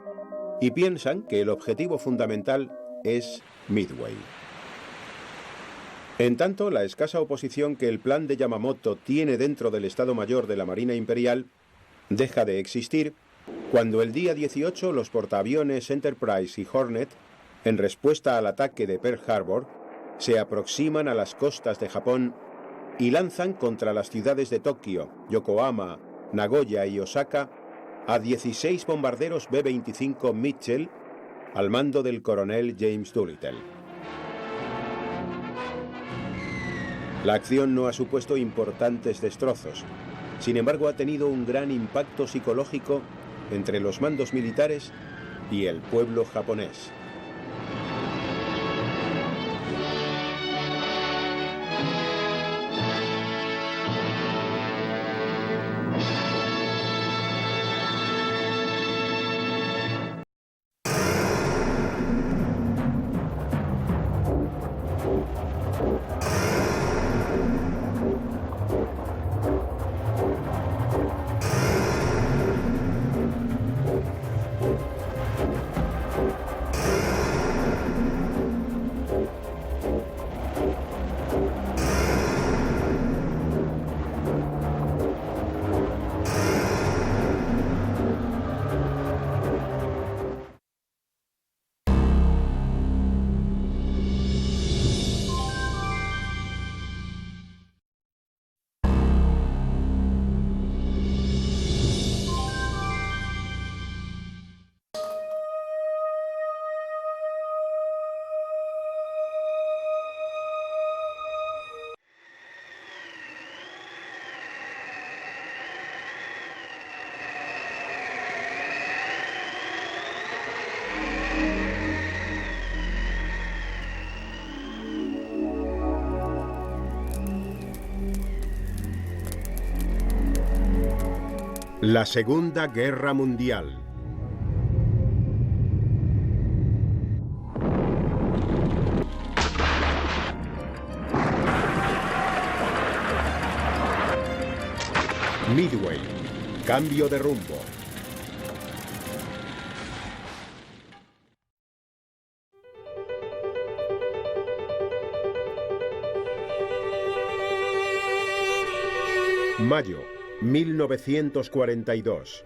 Speaker 1: y piensan que el objetivo fundamental es Midway. En tanto, la escasa oposición que el plan de Yamamoto tiene dentro del Estado Mayor de la Marina Imperial deja de existir cuando el día 18 los portaaviones Enterprise y Hornet, en respuesta al ataque de Pearl Harbor, se aproximan a las costas de Japón y lanzan contra las ciudades de Tokio, Yokohama, Nagoya y Osaka a 16 bombarderos B-25 Mitchell al mando del coronel James Doolittle. La acción no ha supuesto importantes destrozos, sin embargo ha tenido un gran impacto psicológico entre los mandos militares y el pueblo japonés. La Segunda Guerra Mundial. Midway. Cambio de rumbo. Mayo 1942.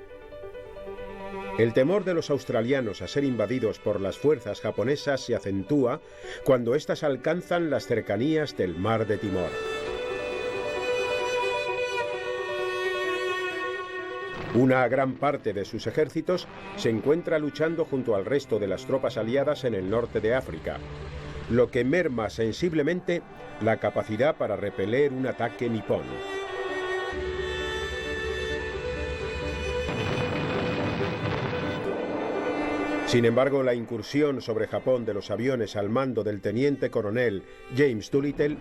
Speaker 1: El temor de los australianos a ser invadidos por las fuerzas japonesas se acentúa cuando éstas alcanzan las cercanías del Mar de Timor. Una gran parte de sus ejércitos se encuentra luchando junto al resto de las tropas aliadas en el norte de África, lo que merma sensiblemente la capacidad para repeler un ataque nipón. Sin embargo, la incursión sobre Japón de los aviones al mando del teniente coronel James Doolittle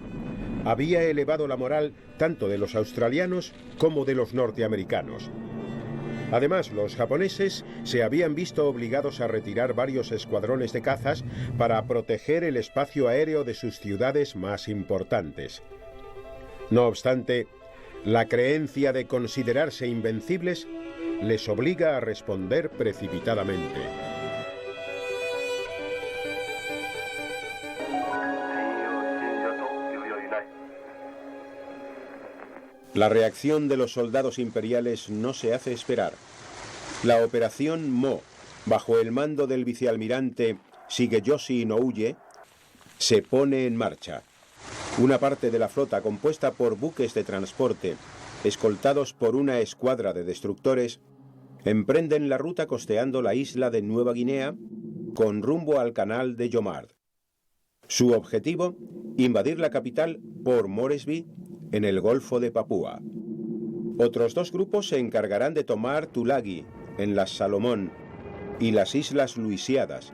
Speaker 1: había elevado la moral tanto de los australianos como de los norteamericanos. Además, los japoneses se habían visto obligados a retirar varios escuadrones de cazas para proteger el espacio aéreo de sus ciudades más importantes. No obstante, la creencia de considerarse invencibles les obliga a responder precipitadamente. La reacción de los soldados imperiales no se hace esperar. La operación Mo, bajo el mando del vicealmirante Shigeyoshi Inoue, se pone en marcha. Una parte de la flota compuesta por buques de transporte, escoltados por una escuadra de destructores, emprenden la ruta costeando la isla de Nueva Guinea con rumbo al canal de Jomard. Su objetivo, invadir la capital Port Moresby en el Golfo de Papúa. Otros dos grupos se encargarán de tomar Tulagi, en las Salomón, y las Islas Luisiadas,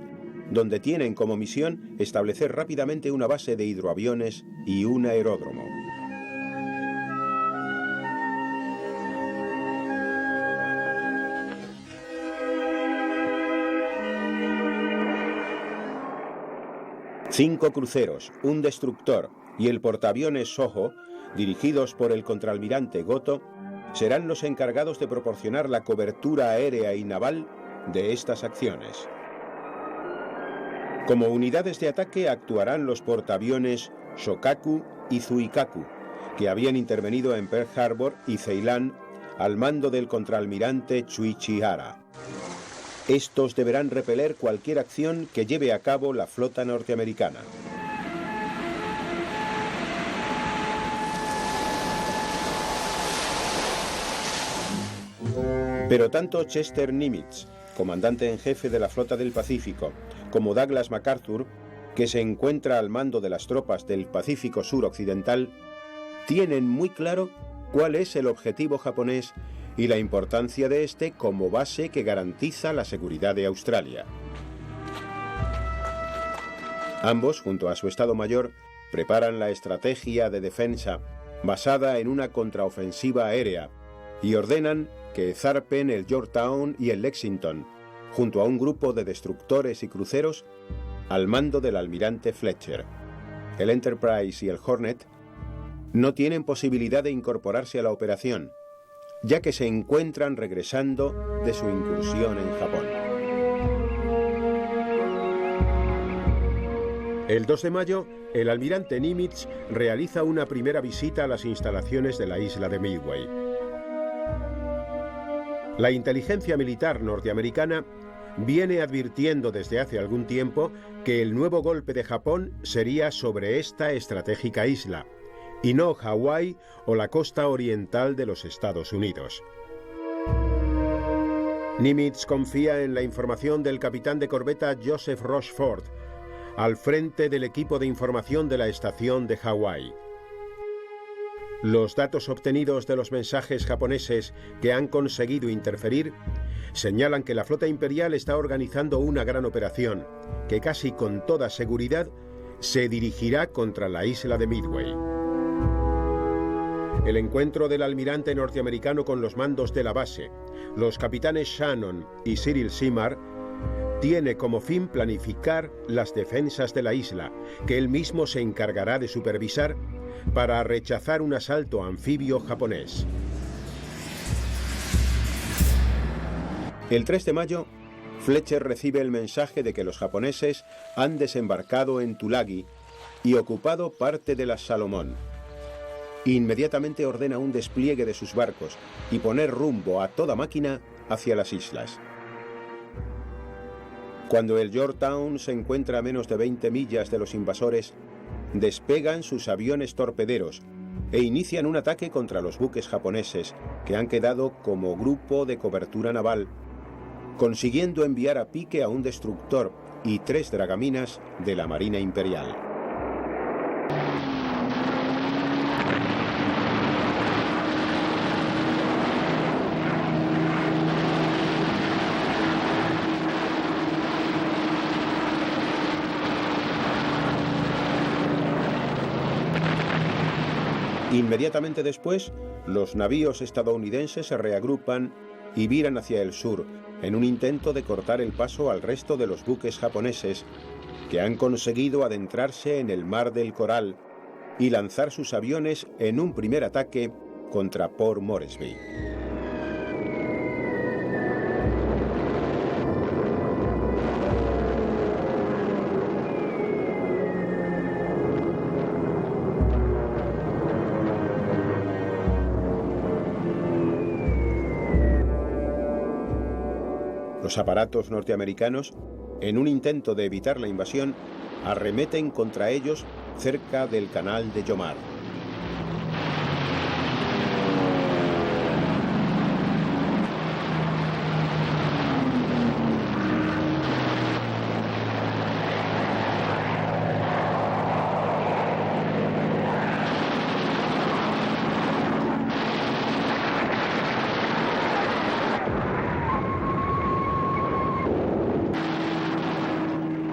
Speaker 1: donde tienen como misión establecer rápidamente una base de hidroaviones y un aeródromo. Cinco cruceros, un destructor y el portaaviones Soho, dirigidos por el contraalmirante Goto, serán los encargados de proporcionar la cobertura aérea y naval de estas acciones. Como unidades de ataque actuarán los portaaviones Shokaku y Zuikaku, que habían intervenido en Pearl Harbor y Ceilán al mando del contraalmirante Chuichi Hara. Estos deberán repeler cualquier acción que lleve a cabo la flota norteamericana. Pero tanto Chester Nimitz, comandante en jefe de la Flota del Pacífico, como Douglas MacArthur, que se encuentra al mando de las tropas del Pacífico Sur Occidental, tienen muy claro cuál es el objetivo japonés y la importancia de este como base que garantiza la seguridad de Australia. Ambos, junto a su Estado Mayor, preparan la estrategia de defensa basada en una contraofensiva aérea y ordenan que zarpen el Yorktown y el Lexington, junto a un grupo de destructores y cruceros al mando del almirante Fletcher. El Enterprise y el Hornet no tienen posibilidad de incorporarse a la operación, ya que se encuentran regresando de su incursión en Japón. El 2 de mayo, el almirante Nimitz realiza una primera visita a las instalaciones de la isla de Midway. La inteligencia militar norteamericana viene advirtiendo desde hace algún tiempo que el nuevo golpe de Japón sería sobre esta estratégica isla, y no Hawái o la costa oriental de los Estados Unidos. Nimitz confía en la información del capitán de corbeta Joseph Rochefort, al frente del equipo de información de la estación de Hawái. Los datos obtenidos de los mensajes japoneses que han conseguido interferir señalan que la flota imperial está organizando una gran operación que casi con toda seguridad se dirigirá contra la isla de Midway. El encuentro del almirante norteamericano con los mandos de la base, los capitanes Shannon y Cyril Simard, tiene como fin planificar las defensas de la isla, que él mismo se encargará de supervisar para rechazar un asalto anfibio japonés. El 3 de mayo, Fletcher recibe el mensaje de que los japoneses han desembarcado en Tulagi y ocupado parte de las Salomón. Inmediatamente ordena un despliegue de sus barcos y poner rumbo a toda máquina hacia las islas. Cuando el Yorktown se encuentra a menos de 20 millas de los invasores, despegan sus aviones torpederos e inician un ataque contra los buques japoneses que han quedado como grupo de cobertura naval, consiguiendo enviar a pique a un destructor y 3 dragaminas de la Marina Imperial. Inmediatamente después, los navíos estadounidenses se reagrupan y viran hacia el sur, en un intento de cortar el paso al resto de los buques japoneses, que han conseguido adentrarse en el Mar del Coral y lanzar sus aviones en un primer ataque contra Port Moresby. Los aparatos norteamericanos, en un intento de evitar la invasión, arremeten contra ellos cerca del canal de Yomar.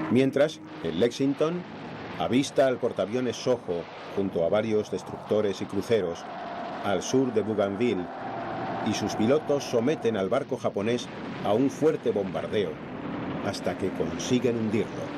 Speaker 1: Mientras, el Lexington avista al portaaviones Soho junto a varios destructores y cruceros al sur de Bougainville y sus pilotos someten al barco japonés a un fuerte bombardeo hasta que consiguen hundirlo.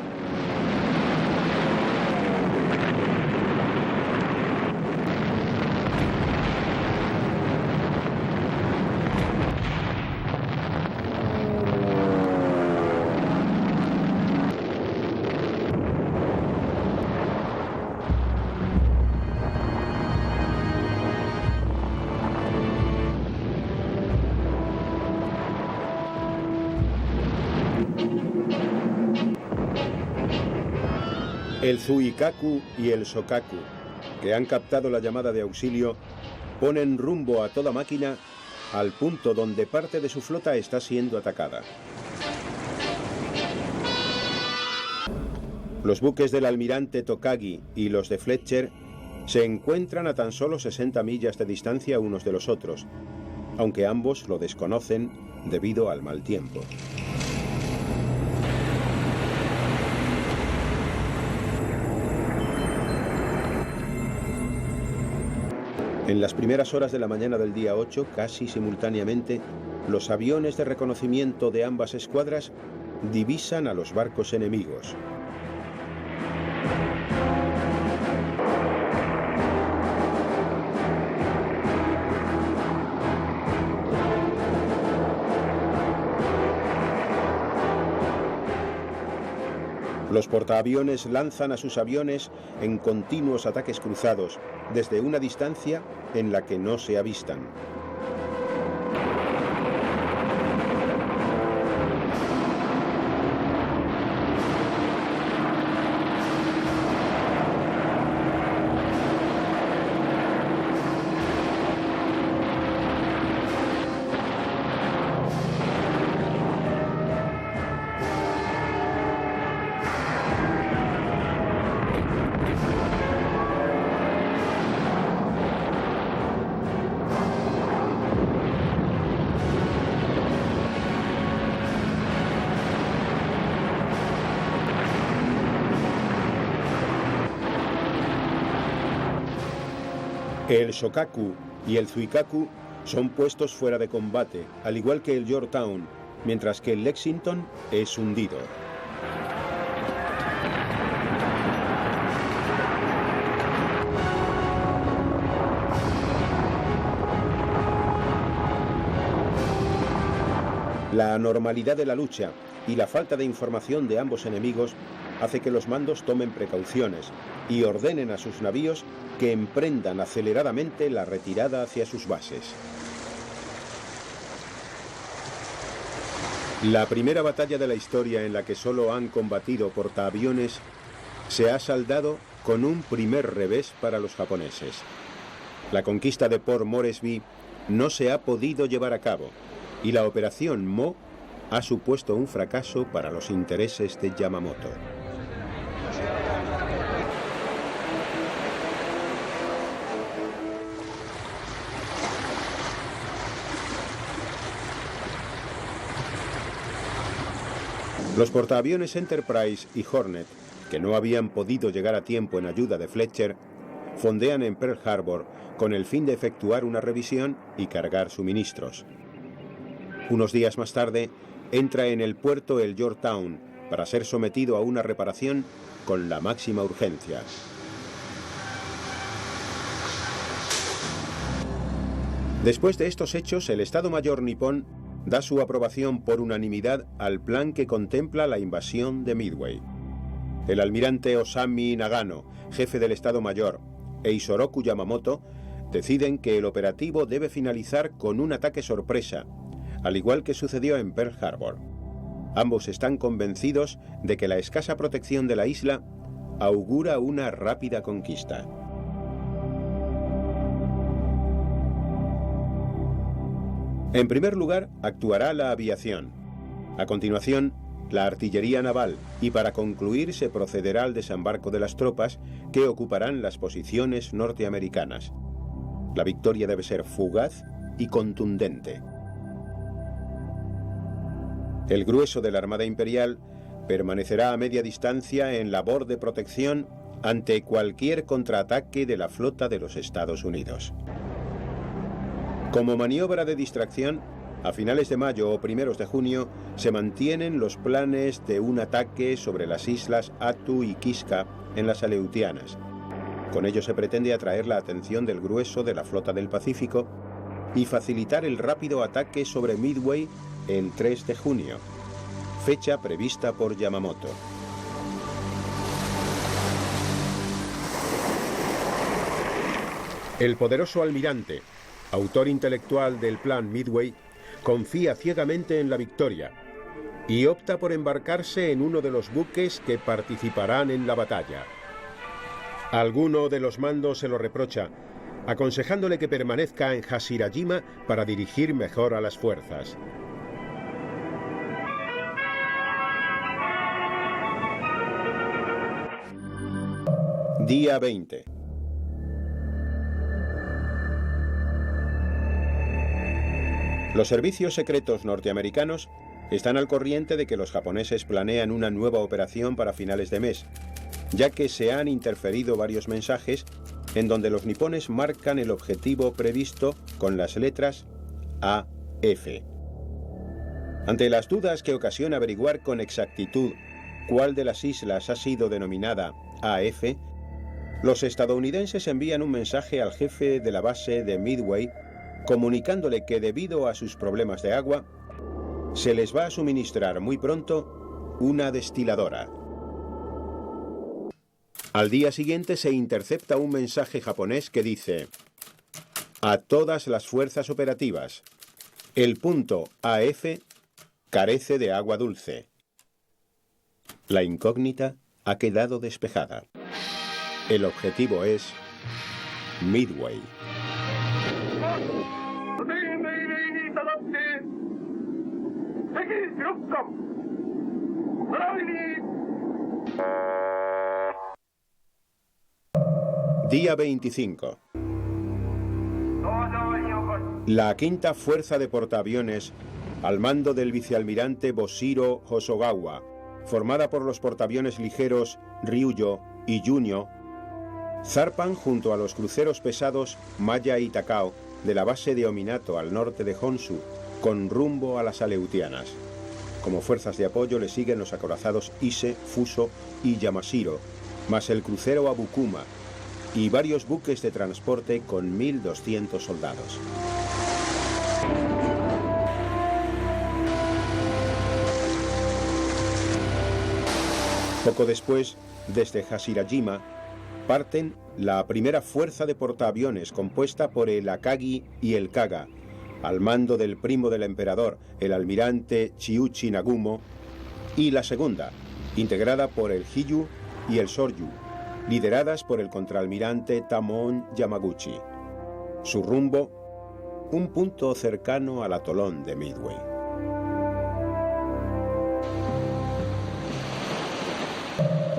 Speaker 1: El Zuikaku y el Shokaku, que han captado la llamada de auxilio, ponen rumbo a toda máquina al punto donde parte de su flota está siendo atacada. Los buques del almirante Tokagi y los de Fletcher se encuentran a tan solo 60 millas de distancia unos de los otros, aunque ambos lo desconocen debido al mal tiempo. En las primeras horas de la mañana del día 8, casi simultáneamente, los aviones de reconocimiento de ambas escuadras divisan a los barcos enemigos. Los portaaviones lanzan a sus aviones en continuos ataques cruzados, desde una distancia en la que no se avistan. El Shokaku y el Zuikaku son puestos fuera de combate, al igual que el Yorktown, mientras que el Lexington es hundido. La anormalidad de la lucha y la falta de información de ambos enemigos hace que los mandos tomen precauciones y ordenen a sus navíos que emprendan aceleradamente la retirada hacia sus bases. La primera batalla de la historia en la que solo han combatido portaaviones se ha saldado con un primer revés para los japoneses. La conquista de Port Moresby no se ha podido llevar a cabo y la operación Mo ha supuesto un fracaso para los intereses de Yamamoto. Los portaaviones Enterprise y Hornet, que no habían podido llegar a tiempo en ayuda de Fletcher, fondean en Pearl Harbor con el fin de efectuar una revisión y cargar suministros. Unos días más tarde, entra en el puerto el Yorktown para ser sometido a una reparación con la máxima urgencia. Después de estos hechos, el Estado Mayor nipón da su aprobación por unanimidad al plan que contempla la invasión de Midway. El almirante Osami Nagano, jefe del Estado Mayor, e Isoroku Yamamoto deciden que el operativo debe finalizar con un ataque sorpresa, al igual que sucedió en Pearl Harbor. Ambos están convencidos de que la escasa protección de la isla augura una rápida conquista. En primer lugar, actuará la aviación. A continuación, la artillería naval y para concluir se procederá al desembarco de las tropas que ocuparán las posiciones norteamericanas. La victoria debe ser fugaz y contundente. El grueso de la Armada Imperial permanecerá a media distancia en labor de protección ante cualquier contraataque de la flota de los Estados Unidos. Como maniobra de distracción, a finales de mayo o primeros de junio se mantienen los planes de un ataque sobre las islas Attu y Kiska en las Aleutianas. Con ello se pretende atraer la atención del grueso de la flota del Pacífico y facilitar el rápido ataque sobre Midway el 3 de junio, fecha prevista por Yamamoto. El poderoso almirante, autor intelectual del plan Midway, confía ciegamente en la victoria y opta por embarcarse en uno de los buques que participarán en la batalla. Alguno de los mandos se lo reprocha, aconsejándole que permanezca en Hashirajima para dirigir mejor a las fuerzas. Día 20. Los servicios secretos norteamericanos están al corriente de que los japoneses planean una nueva operación para finales de mes, ya que se han interferido varios mensajes en donde los nipones marcan el objetivo previsto con las letras AF. Ante las dudas que ocasiona averiguar con exactitud cuál de las islas ha sido denominada AF, los estadounidenses envían un mensaje al jefe de la base de Midway comunicándole que debido a sus problemas de agua, se les va a suministrar muy pronto una destiladora. Al día siguiente se intercepta un mensaje japonés que dice: a todas las fuerzas operativas, el punto AF carece de agua dulce. La incógnita ha quedado despejada. El objetivo es Midway. Día 25. La quinta fuerza de portaaviones, al mando del vicealmirante Boshiro Hosogawa, formada por los portaaviones ligeros Ryuyo y Junyo, zarpan junto a los cruceros pesados Maya y Takao de la base de Ominato al norte de Honshu, con rumbo a las Aleutianas. Como fuerzas de apoyo le siguen los acorazados Ise, Fuso y Yamashiro, más el crucero Abukuma y varios buques de transporte con 1.200 soldados. Poco después, desde Hashirajima, parten la primera fuerza de portaaviones compuesta por el Akagi y el Kaga, al mando del primo del emperador, el almirante Chiuchi Nagumo, y la segunda, integrada por el Hiyu y el Soryu, lideradas por el contraalmirante Tamon Yamaguchi. Su rumbo, un punto cercano al atolón de Midway.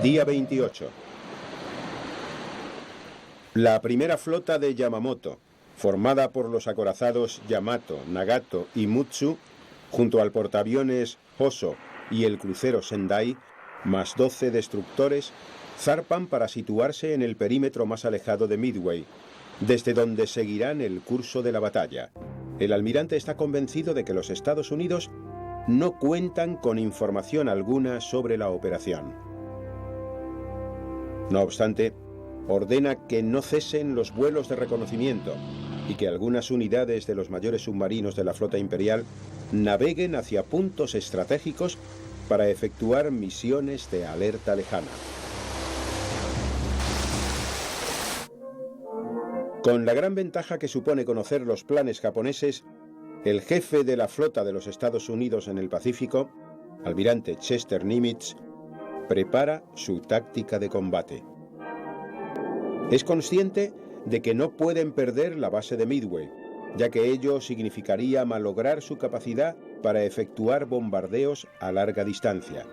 Speaker 1: Día 28. La primera flota de Yamamoto, formada por los acorazados Yamato, Nagato y Mutsu, junto al portaaviones Hoso y el crucero Sendai, más 12 destructores, zarpan para situarse en el perímetro más alejado de Midway, desde donde seguirán el curso de la batalla. El almirante está convencido de que los Estados Unidos no cuentan con información alguna sobre la operación. No obstante, ordena que no cesen los vuelos de reconocimiento y que algunas unidades de los mayores submarinos de la flota imperial naveguen hacia puntos estratégicos para efectuar misiones de alerta lejana. Con la gran ventaja que supone conocer los planes japoneses, el jefe de la flota de los Estados Unidos en el Pacífico, almirante Chester Nimitz, prepara su táctica de combate. Es consciente de que no pueden perder la base de Midway, ya que ello significaría malograr su capacidad para efectuar bombardeos a larga distancia.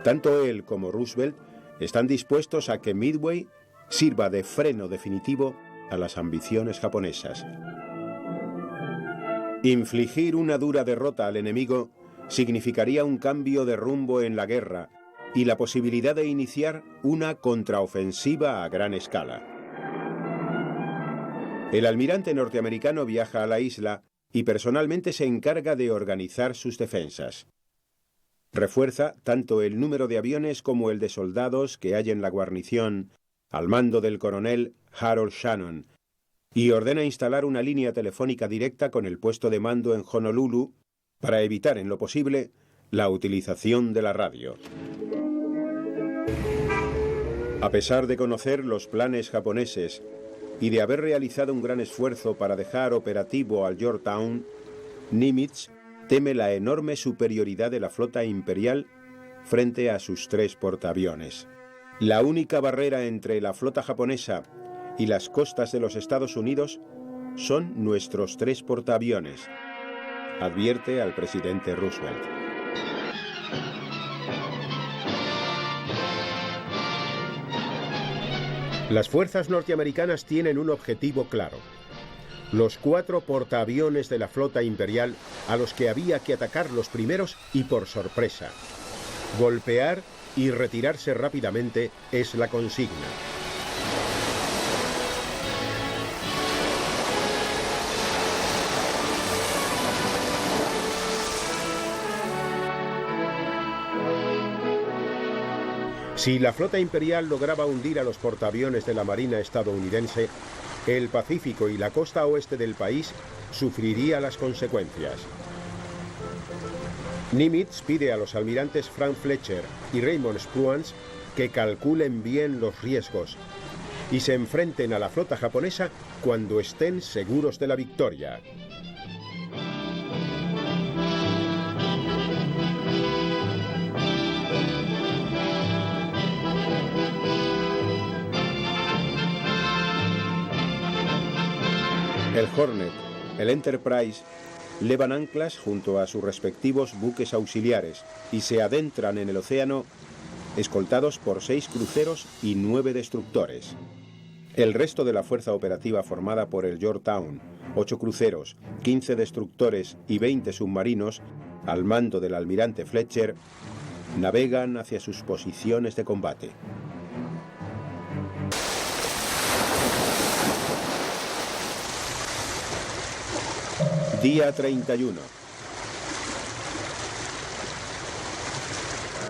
Speaker 1: Tanto él como Roosevelt están dispuestos a que Midway sirva de freno definitivo a las ambiciones japonesas. Infligir una dura derrota al enemigo significaría un cambio de rumbo en la guerra y la posibilidad de iniciar una contraofensiva a gran escala. El almirante norteamericano viaja a la isla y personalmente se encarga de organizar sus defensas. Refuerza tanto el número de aviones como el de soldados que hay en la guarnición al mando del coronel Harold Shannon, y ordena instalar una línea telefónica directa con el puesto de mando en Honolulu para evitar en lo posible la utilización de la radio. A pesar de conocer los planes japoneses y de haber realizado un gran esfuerzo para dejar operativo al Yorktown, Nimitz teme la enorme superioridad de la flota imperial frente a sus 3 portaaviones. La única barrera entre la flota japonesa y las costas de los Estados Unidos son nuestros 3 portaaviones, advierte al presidente Roosevelt. Las fuerzas norteamericanas tienen un objetivo claro: los 4 portaaviones de la flota imperial, a los que había que atacar los primeros y por sorpresa. Golpear y retirarse rápidamente es la consigna. Si la flota imperial lograba hundir a los portaaviones de la Marina estadounidense, el Pacífico y la costa oeste del país sufriría las consecuencias. Nimitz pide a los almirantes Frank Fletcher y Raymond Spruance que calculen bien los riesgos y se enfrenten a la flota japonesa cuando estén seguros de la victoria. El Hornet, el Enterprise, levan anclas junto a sus respectivos buques auxiliares y se adentran en el océano escoltados por 6 cruceros y 9 destructores. El resto de la fuerza operativa formada por el Yorktown, 8 cruceros, 15 destructores y 20 submarinos, al mando del almirante Fletcher, navegan hacia sus posiciones de combate. Día 31.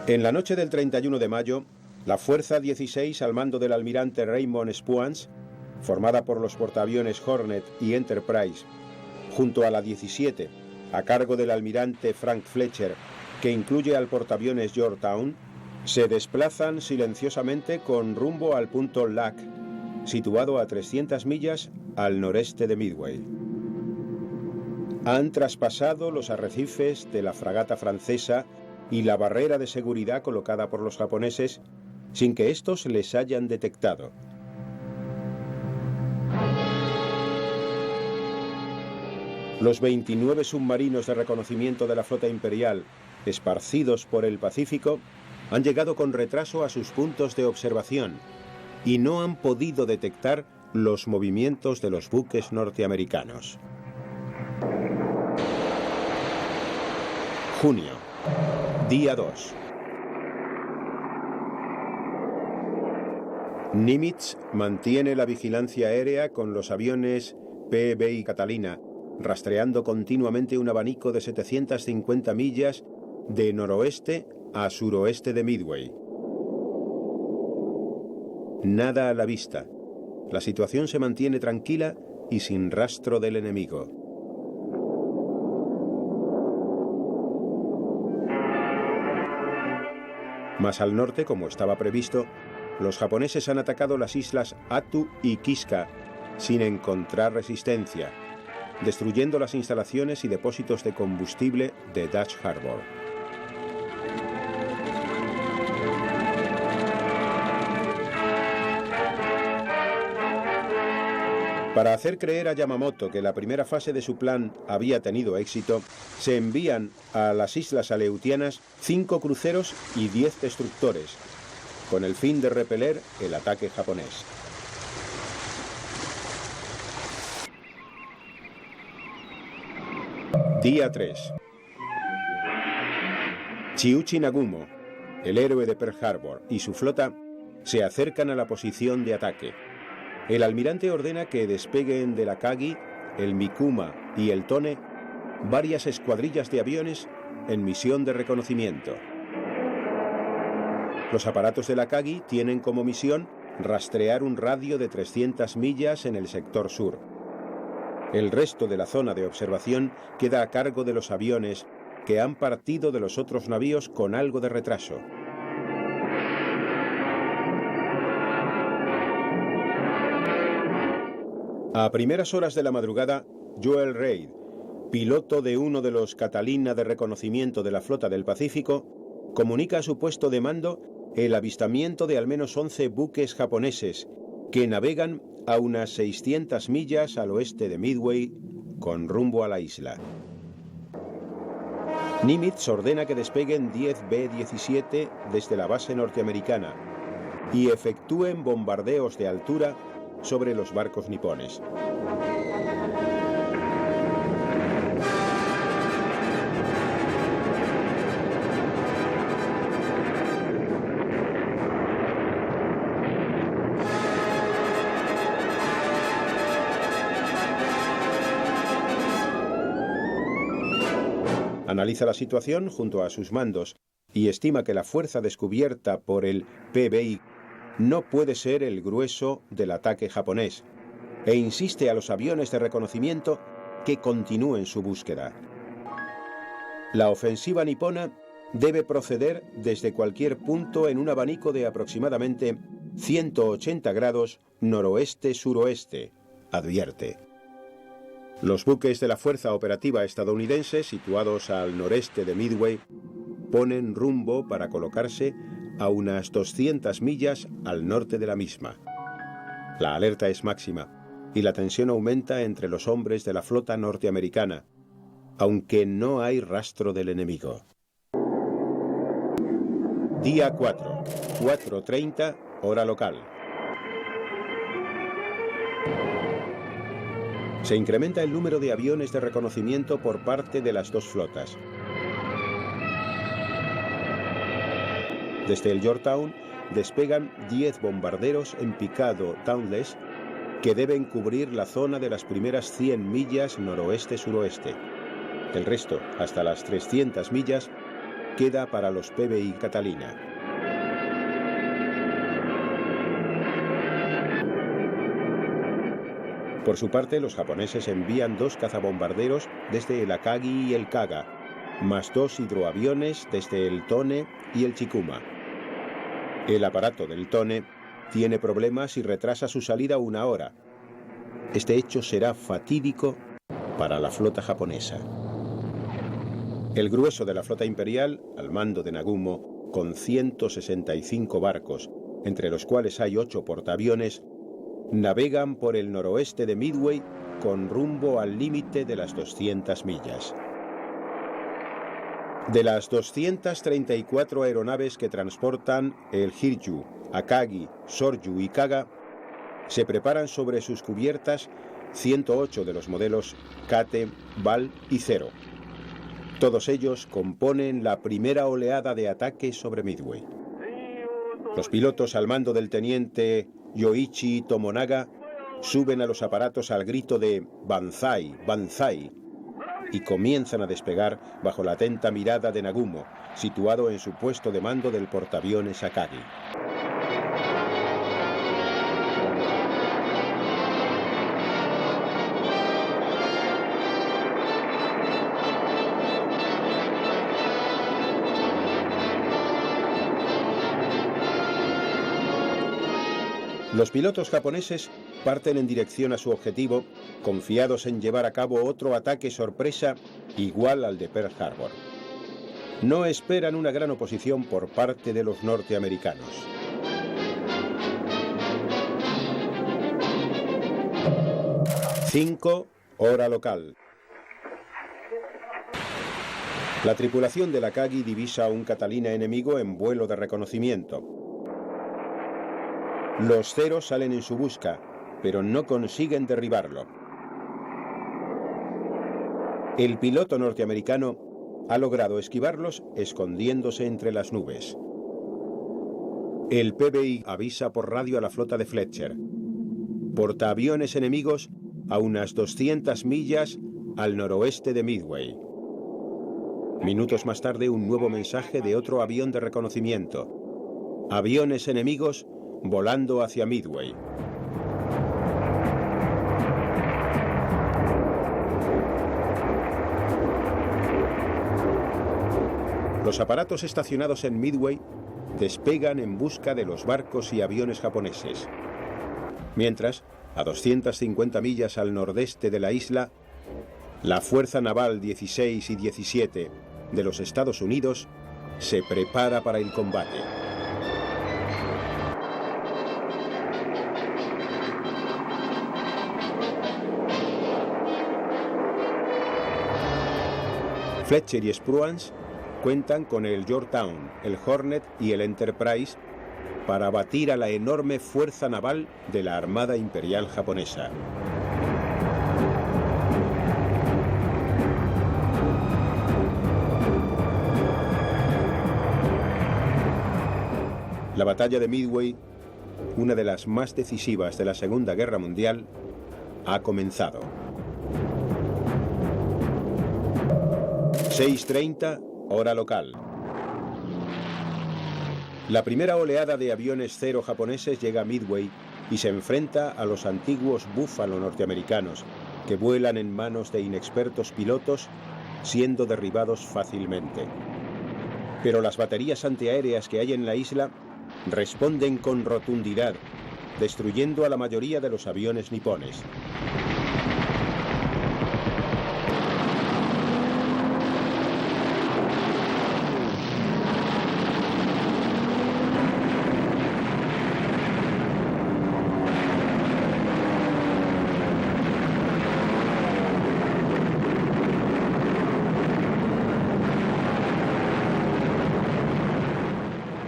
Speaker 1: En la noche del 31 de mayo, la Fuerza 16 al mando del almirante Raymond Spruance, formada por los portaaviones Hornet y Enterprise, junto a la 17, a cargo del almirante Frank Fletcher, que incluye al portaaviones Yorktown, se desplazan silenciosamente con rumbo al punto Lac, situado a 300 millas al noreste de Midway. Han traspasado los arrecifes de la fragata francesa y la barrera de seguridad colocada por los japoneses sin que estos les hayan detectado. Los 29 submarinos de reconocimiento de la flota imperial, esparcidos por el Pacífico, han llegado con retraso a sus puntos de observación y no han podido detectar los movimientos de los buques norteamericanos. Junio, día 2. Nimitz mantiene la vigilancia aérea con los aviones PB y Catalina, rastreando continuamente un abanico de 750 millas de noroeste a suroeste de Midway. Nada a la vista. La situación se mantiene tranquila y sin rastro del enemigo. Más al norte, como estaba previsto, los japoneses han atacado las islas Attu y Kiska sin encontrar resistencia, destruyendo las instalaciones y depósitos de combustible de Dutch Harbor. Para hacer creer a Yamamoto que la primera fase de su plan había tenido éxito, se envían a las islas Aleutianas 5 cruceros y 10 destructores, con el fin de repeler el ataque japonés. Día 3. Chiuchi Nagumo, el héroe de Pearl Harbor, y su flota se acercan a la posición de ataque. El almirante ordena que despeguen del Akagi, el Mikuma y el Tone varias escuadrillas de aviones en misión de reconocimiento. Los aparatos del Akagi tienen como misión rastrear un radio de 300 millas en el sector sur. El resto de la zona de observación queda a cargo de los aviones que han partido de los otros navíos con algo de retraso. A primeras horas de la madrugada, Joel Reid, piloto de uno de los Catalina de reconocimiento de la Flota del Pacífico, comunica a su puesto de mando el avistamiento de al menos 11 buques japoneses que navegan a unas 600 millas al oeste de Midway con rumbo a la isla. Nimitz ordena que despeguen 10 B-17 desde la base norteamericana y efectúen bombardeos de altura sobre los barcos nipones. Analiza la situación junto a sus mandos y estima que la fuerza descubierta por el PBI no puede ser el grueso del ataque japonés, e insiste a los aviones de reconocimiento que continúen su búsqueda. La ofensiva nipona debe proceder desde cualquier punto en un abanico de aproximadamente 180 grados noroeste-suroeste, advierte. Los buques de la Fuerza Operativa Estadounidense, situados al noreste de Midway, ponen rumbo para colocarse a unas 200 millas al norte de la misma. La alerta es máxima y la tensión aumenta entre los hombres de la flota norteamericana, aunque no hay rastro del enemigo. Día 4, 4:30, hora local. Se incrementa el número de aviones de reconocimiento por parte de las dos flotas. Desde el Yorktown despegan 10 bombarderos en picado Dauntless que deben cubrir la zona de las primeras 100 millas noroeste-suroeste. El resto, hasta las 300 millas, queda para los PBI Catalina. Por su parte, los japoneses envían 2 cazabombarderos desde el Akagi y el Kaga, más 2 hidroaviones desde el Tone y el Chikuma. El aparato del Tone tiene problemas y retrasa su salida 1 hora. Este hecho será fatídico para la flota japonesa. El grueso de la flota imperial, al mando de Nagumo, con 165 barcos, entre los cuales hay 8 portaaviones, navegan por el noroeste de Midway con rumbo al límite de las 200 millas. De las 234 aeronaves que transportan el Hiryu, Akagi, Soryu y Kaga, se preparan sobre sus cubiertas 108 de los modelos Kate, Val y Zero. Todos ellos componen la primera oleada de ataque sobre Midway. Los pilotos al mando del teniente Yoichi Tomonaga suben a los aparatos al grito de «Banzai, Banzai» y comienzan a despegar bajo la atenta mirada de Nagumo, situado en su puesto de mando del portaaviones Akagi. Los pilotos japoneses parten en dirección a su objetivo, confiados en llevar a cabo otro ataque sorpresa igual al de Pearl Harbor. No esperan una gran oposición por parte de los norteamericanos. (5, hora local). La tripulación del Akagi divisa a un Catalina enemigo en vuelo de reconocimiento. Los Zeros salen en su busca, pero no consiguen derribarlo. El piloto norteamericano ha logrado esquivarlos escondiéndose entre las nubes. El PBI avisa por radio a la flota de Fletcher. Portaaviones enemigos a unas 200 millas al noroeste de Midway. Minutos más tarde, un nuevo mensaje de otro avión de reconocimiento. Aviones enemigos volando hacia Midway. Los aparatos estacionados en Midway despegan en busca de los barcos y aviones japoneses. Mientras, a 250 millas al nordeste de la isla, la Fuerza Naval 16 y 17 de los Estados Unidos se prepara para el combate. Fletcher y Spruance cuentan con el Yorktown, el Hornet y el Enterprise para batir a la enorme fuerza naval de la Armada Imperial japonesa. La batalla de Midway, una de las más decisivas de la Segunda Guerra Mundial, ha comenzado. 6:30, hora local. La primera oleada de aviones Zero japoneses llega a Midway y se enfrenta a los antiguos Buffalo norteamericanos, que vuelan en manos de inexpertos pilotos, siendo derribados fácilmente. Pero las baterías antiaéreas que hay en la isla responden con rotundidad, destruyendo a la mayoría de los aviones nipones.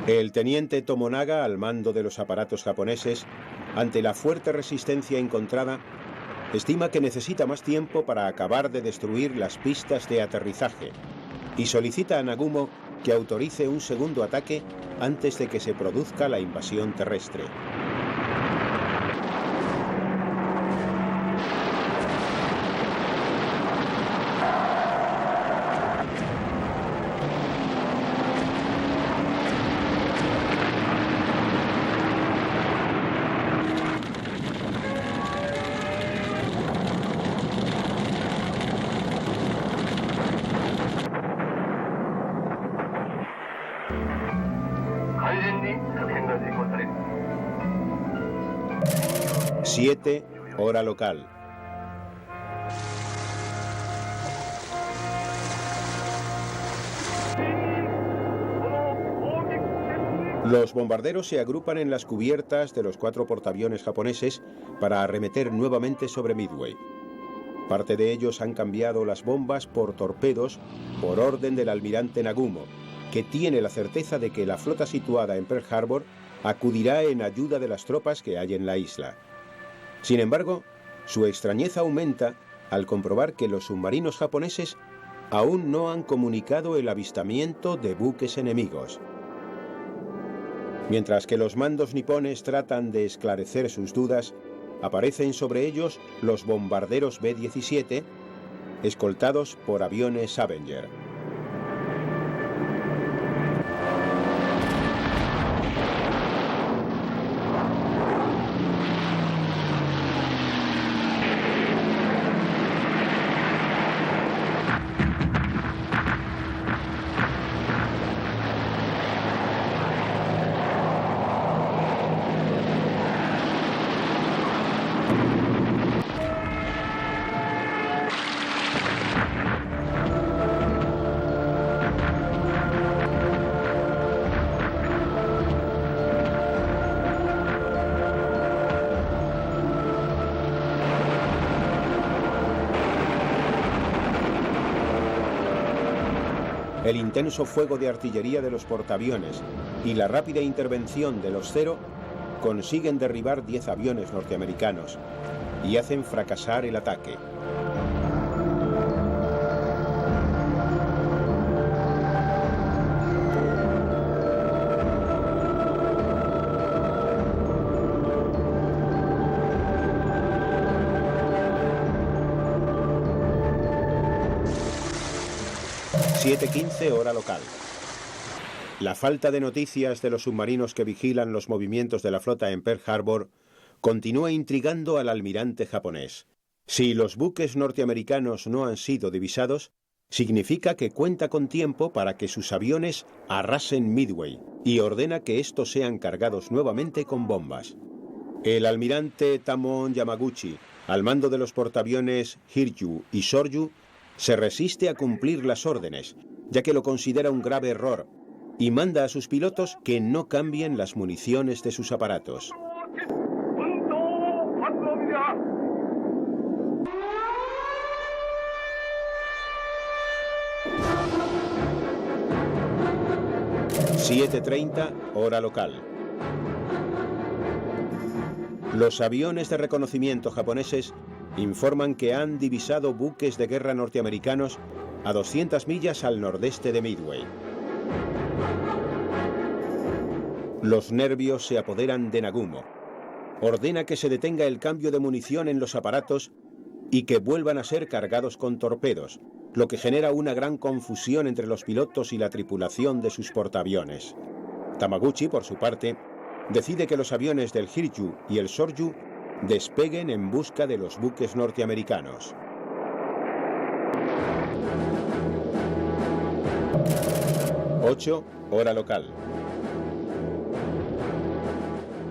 Speaker 1: El teniente Tomonaga, al mando de los aparatos japoneses, ante la fuerte resistencia encontrada, estima que necesita más tiempo para acabar de destruir las pistas de aterrizaje y solicita a Nagumo que autorice un segundo ataque antes de que se produzca la invasión terrestre. Siete, hora local. Los bombarderos se agrupan en las cubiertas de los 4 portaaviones japoneses para arremeter nuevamente sobre Midway. Parte de ellos han cambiado las bombas por torpedos por orden del almirante Nagumo, que tiene la certeza de que la flota situada en Pearl Harbor acudirá en ayuda de las tropas que hay en la isla. Sin embargo, su extrañeza aumenta al comprobar que los submarinos japoneses aún no han comunicado el avistamiento de buques enemigos. Mientras que los mandos nipones tratan de esclarecer sus dudas, aparecen sobre ellos los bombarderos B-17, escoltados por aviones Avenger. El intenso fuego de artillería de los portaaviones y la rápida intervención de los Zero consiguen derribar 10 aviones norteamericanos y hacen fracasar el ataque. (7:15 hora local). La falta de noticias de los submarinos que vigilan los movimientos de la flota en Pearl Harbor continúa intrigando al almirante japonés. Si los buques norteamericanos no han sido divisados, significa que cuenta con tiempo para que sus aviones arrasen Midway y ordena que estos sean cargados nuevamente con bombas. El almirante Tamon Yamaguchi, al mando de los portaaviones Hiryu y Soryu, se resiste a cumplir las órdenes, ya que lo considera un grave error, y manda a sus pilotos que no cambien las municiones de sus aparatos. 7:30, hora local. Los aviones de reconocimiento japoneses informan que han divisado buques de guerra norteamericanos a 200 millas al nordeste de Midway. Los nervios se apoderan de Nagumo. Ordena que se detenga el cambio de munición en los aparatos y que vuelvan a ser cargados con torpedos, lo que genera una gran confusión entre los pilotos y la tripulación de sus portaaviones. Tamaguchi, por su parte, decide que los aviones del Hiryu y el Soryu despeguen en busca de los buques norteamericanos. 8, hora local.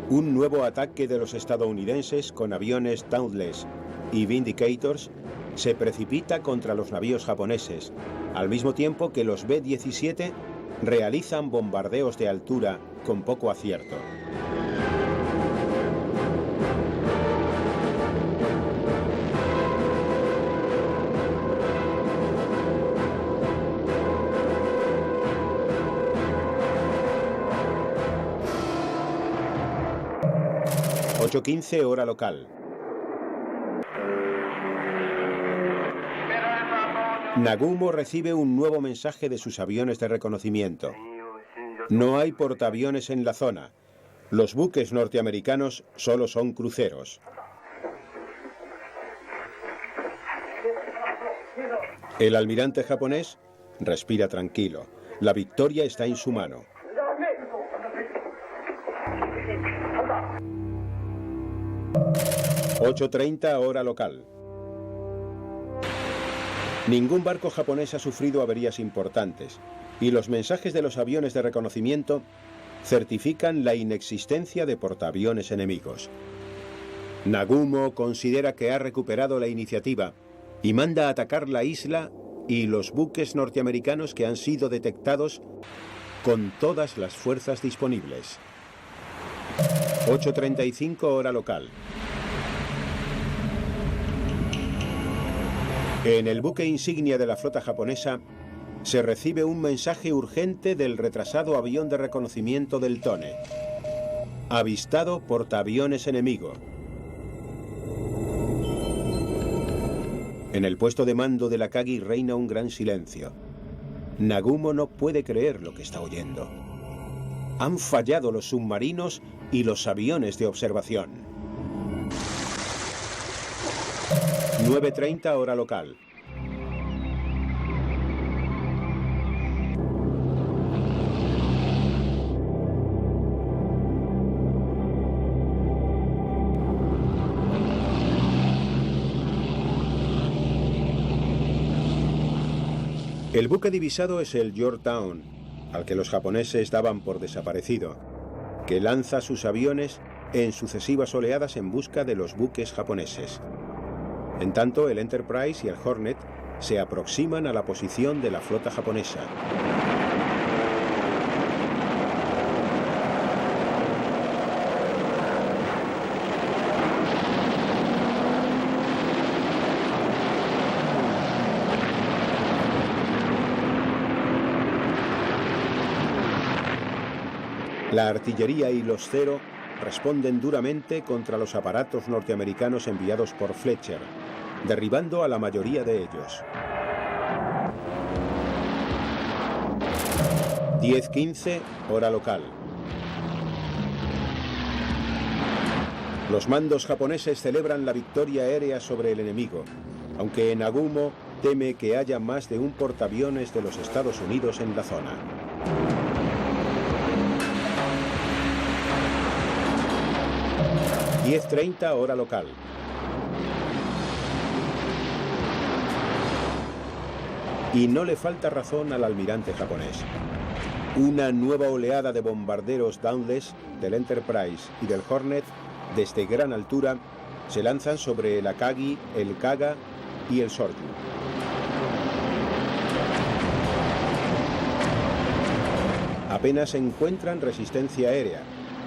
Speaker 1: Un nuevo ataque de los estadounidenses con aviones Dauntless y Vindicators se precipita contra los navíos japoneses, al mismo tiempo que los B-17 realizan bombardeos de altura con poco acierto. ...8:15 hora local. Nagumo recibe un nuevo mensaje de sus aviones de reconocimiento. No hay portaaviones en la zona. Los buques norteamericanos solo son cruceros. El almirante japonés respira tranquilo. La victoria está en su mano. ...8:30 hora local. Ningún barco japonés ha sufrido averías importantes, y los mensajes de los aviones de reconocimiento certifican la inexistencia de portaaviones enemigos. Nagumo considera que ha recuperado la iniciativa y manda a atacar la isla y los buques norteamericanos que han sido detectados con todas las fuerzas disponibles. 8:35 hora local. En el buque insignia de la flota japonesa se recibe un mensaje urgente del retrasado avión de reconocimiento del Tone. Avistado portaaviones enemigo. En el puesto de mando de la Akagi reina un gran silencio. Nagumo no puede creer lo que está oyendo. Han fallado los submarinos y los aviones de observación. 9:30 hora local. El buque divisado es el Yorktown, al que los japoneses daban por desaparecido, que lanza sus aviones en sucesivas oleadas en busca de los buques japoneses. En tanto, el Enterprise y el Hornet se aproximan a la posición de la flota japonesa. La artillería y los Zero responden duramente contra los aparatos norteamericanos enviados por Fletcher, derribando a la mayoría de ellos. 10:15 hora local. Los mandos japoneses celebran la victoria aérea sobre el enemigo, aunque Nagumo teme que haya más de un portaaviones de los Estados Unidos en la zona. ...10:30 hora local. Y no le falta razón al almirante japonés. Una nueva oleada de bombarderos Dauntless del Enterprise y del Hornet desde gran altura se lanzan sobre el Akagi, el Kaga y el Soryu. Apenas encuentran resistencia aérea,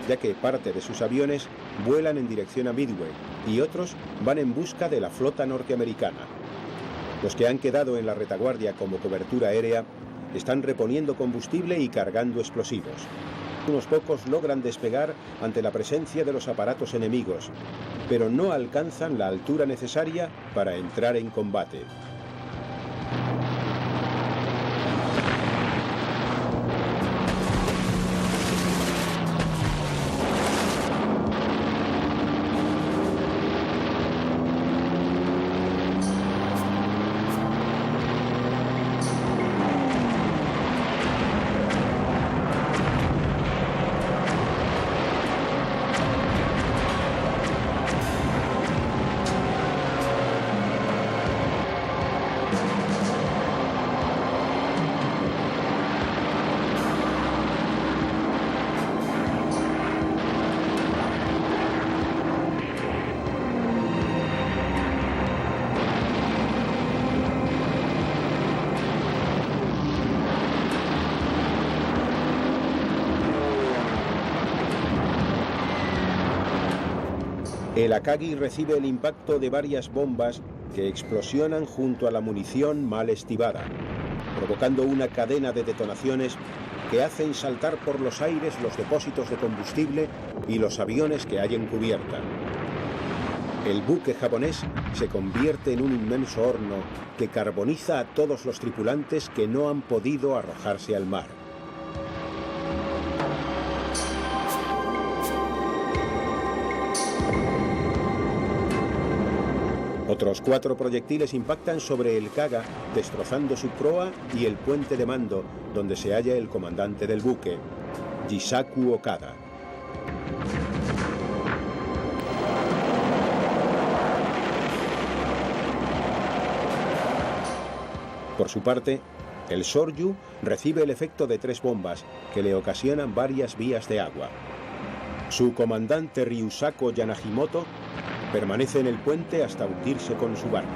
Speaker 1: ya que parte de sus aviones vuelan en dirección a Midway y otros van en busca de la flota norteamericana. Los que han quedado en la retaguardia como cobertura aérea están reponiendo combustible y cargando explosivos. Unos pocos logran despegar ante la presencia de los aparatos enemigos, pero no alcanzan la altura necesaria para entrar en combate. El Akagi recibe el impacto de varias bombas que explosionan junto a la munición mal estivada, provocando una cadena de detonaciones que hacen saltar por los aires los depósitos de combustible y los aviones que hay en cubierta. El buque japonés se convierte en un inmenso horno que carboniza a todos los tripulantes que no han podido arrojarse al mar. Otros 4 proyectiles impactan sobre el Kaga, destrozando su proa y el puente de mando, donde se halla el comandante del buque, Jisaku Okada. Por su parte, el Soryu recibe el efecto de 3 bombas que le ocasionan varias vías de agua. Su comandante Ryusako Yanagimoto permanece en el puente hasta hundirse con su barco.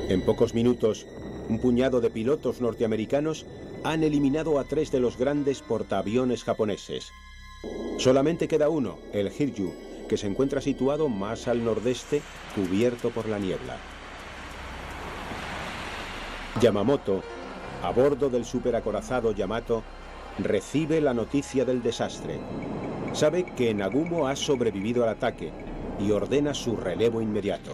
Speaker 1: En pocos minutos, un puñado de pilotos norteamericanos han eliminado a 3 de los grandes portaaviones japoneses. Solamente queda uno, el Hiryu, que se encuentra situado más al nordeste, cubierto por la niebla. Yamamoto, a bordo del superacorazado Yamato, recibe la noticia del desastre. Sabe que Nagumo ha sobrevivido al ataque y ordena su relevo inmediato.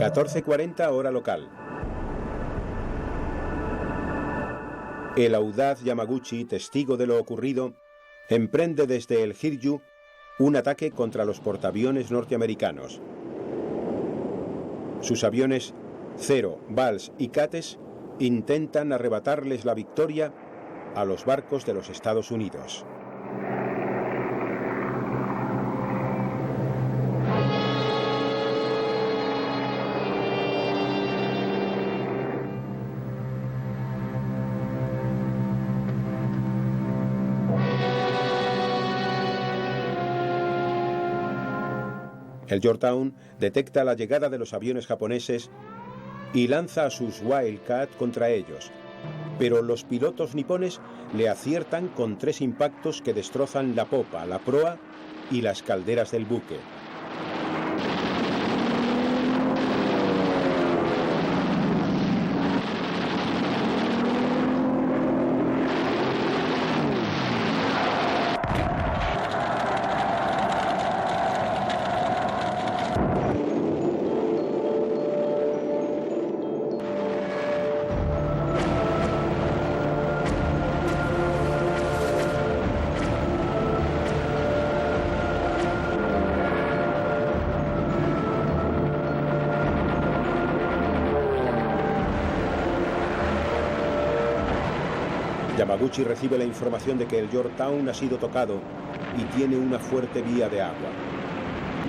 Speaker 1: (14:40 hora local). El audaz Yamaguchi, testigo de lo ocurrido, emprende desde el Hiryu un ataque contra los portaaviones norteamericanos. Sus aviones Zero, Vals y Kates intentan arrebatarles la victoria a los barcos de los Estados Unidos. El Yorktown detecta la llegada de los aviones japoneses y lanza a sus Wildcat contra ellos, pero los pilotos nipones le aciertan con 3 impactos que destrozan la popa, la proa y las calderas del buque. Yamaguchi recibe la información de que el Yorktown ha sido tocado y tiene una fuerte vía de agua.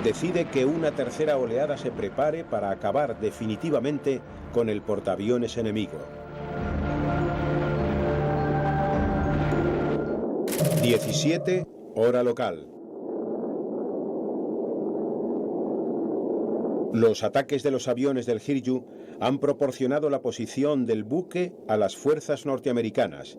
Speaker 1: Decide que una tercera oleada se prepare para acabar definitivamente con el portaaviones enemigo. 17 hora local. Los ataques de los aviones del Hiryu han proporcionado la posición del buque a las fuerzas norteamericanas,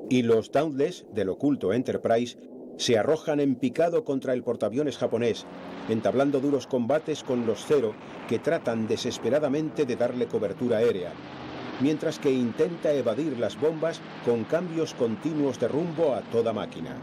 Speaker 1: y los Dauntless del oculto Enterprise se arrojan en picado contra el portaaviones japonés, entablando duros combates con los Zero, que tratan desesperadamente de darle cobertura aérea, mientras que intenta evadir las bombas con cambios continuos de rumbo a toda máquina.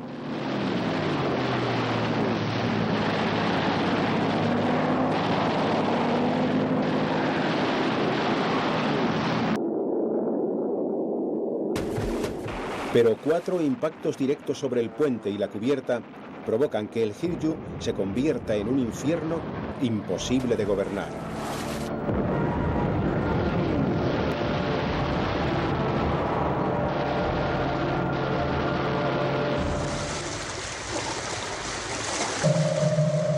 Speaker 1: Pero 4 impactos directos sobre el puente y la cubierta provocan que el Hiryu se convierta en un infierno imposible de gobernar.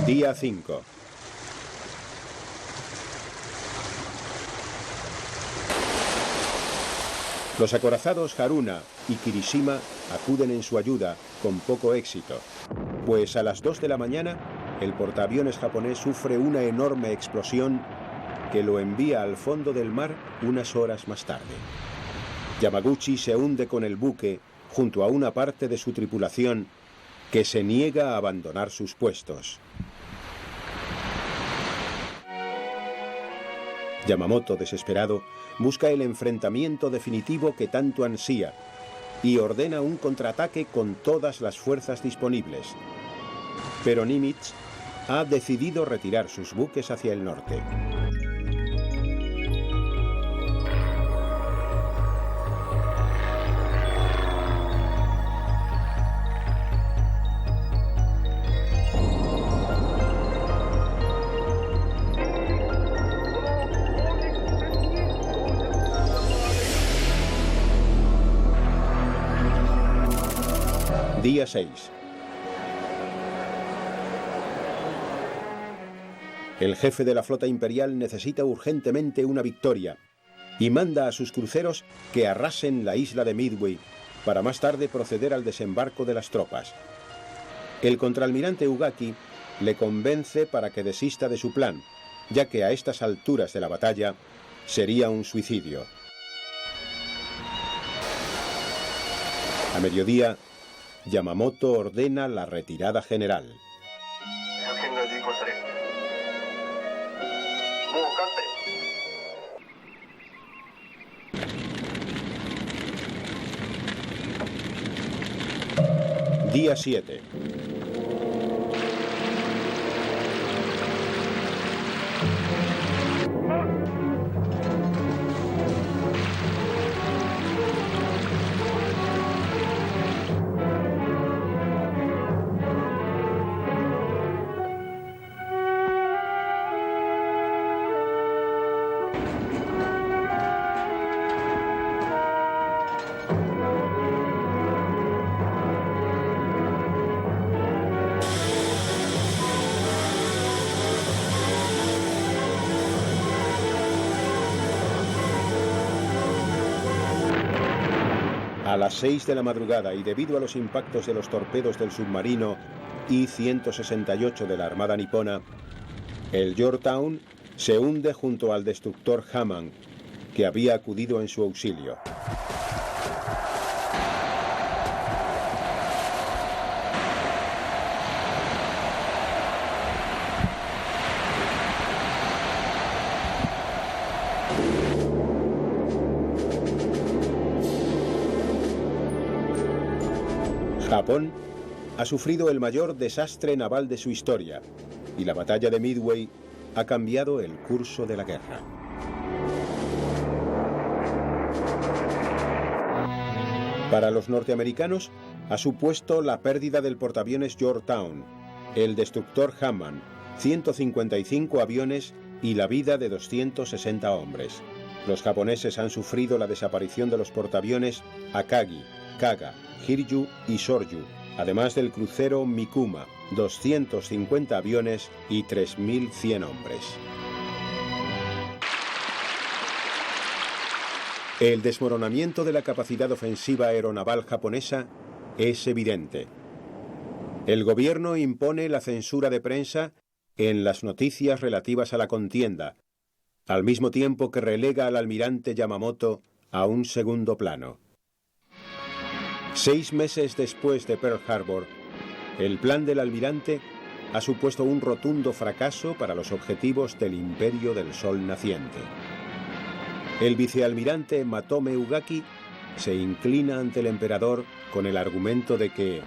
Speaker 1: Día 5. Los acorazados Haruna y Kirishima acuden en su ayuda, con poco éxito, pues a las 2 de la mañana el portaaviones japonés sufre una enorme explosión que lo envía al fondo del mar unas horas más tarde. Yamaguchi se hunde con el buque junto a una parte de su tripulación que se niega a abandonar sus puestos. Yamamoto, desesperado, busca el enfrentamiento definitivo que tanto ansía y ordena un contraataque con todas las fuerzas disponibles. Pero Nimitz ha decidido retirar sus buques hacia el norte. Día 6. El jefe de la flota imperial necesita urgentemente una victoria y manda a sus cruceros que arrasen la isla de Midway para más tarde proceder al desembarco de las tropas. El contraalmirante Ugaki le convence para que desista de su plan, ya que a estas alturas de la batalla sería un suicidio. A mediodía, Yamamoto ordena la retirada general. Día 7. A las 6 de la madrugada y debido a los impactos de los torpedos del submarino I-168 de la Armada nipona, el Yorktown se hunde junto al destructor Hammond, que había acudido en su auxilio. Japón ha sufrido el mayor desastre naval de su historia y la batalla de Midway ha cambiado el curso de la guerra. Para los norteamericanos ha supuesto la pérdida del portaaviones Yorktown, el destructor Hammond, 155 aviones y la vida de 260 hombres. Los japoneses han sufrido la desaparición de los portaaviones Akagi, Kaga, Hiryu y Soryu, además del crucero Mikuma, 250 aviones y 3.100 hombres. El desmoronamiento de la capacidad ofensiva aeronaval japonesa es evidente. El gobierno impone la censura de prensa en las noticias relativas a la contienda, al mismo tiempo que relega al almirante Yamamoto a un segundo plano. 6 meses después de Pearl Harbor, el plan del almirante ha supuesto un rotundo fracaso para los objetivos del Imperio del Sol naciente. El vicealmirante Matome Ugaki se inclina ante el emperador con el argumento de que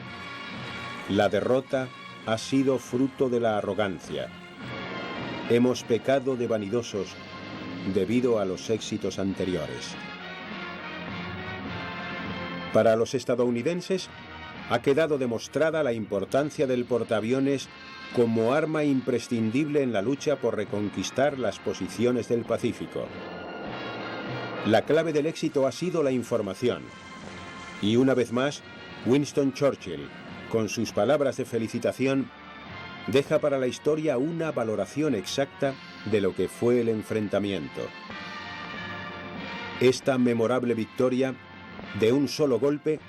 Speaker 1: la derrota ha sido fruto de la arrogancia. Hemos pecado de vanidosos debido a los éxitos anteriores. Para los estadounidenses, ha quedado demostrada la importancia del portaaviones como arma imprescindible en la lucha por reconquistar las posiciones del Pacífico. La clave del éxito ha sido la información. Y una vez más, Winston Churchill, con sus palabras de felicitación, deja para la historia una valoración exacta de lo que fue el enfrentamiento. Esta memorable victoria, de un solo golpe,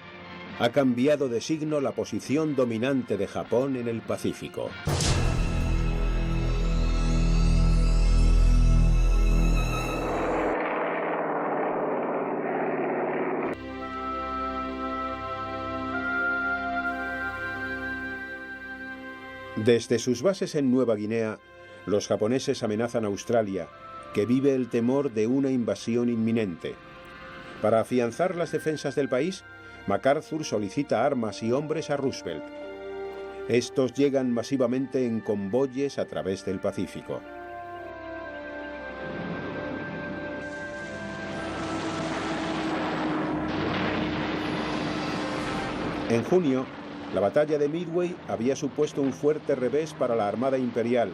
Speaker 1: ha cambiado de signo la posición dominante de Japón en el Pacífico. Desde sus bases en Nueva Guinea, los japoneses amenazan a Australia, que vive el temor de una invasión inminente. Para afianzar las defensas del país, MacArthur solicita armas y hombres a Roosevelt. Estos llegan masivamente en convoyes a través del Pacífico. En junio, la batalla de Midway había supuesto un fuerte revés para la Armada Imperial,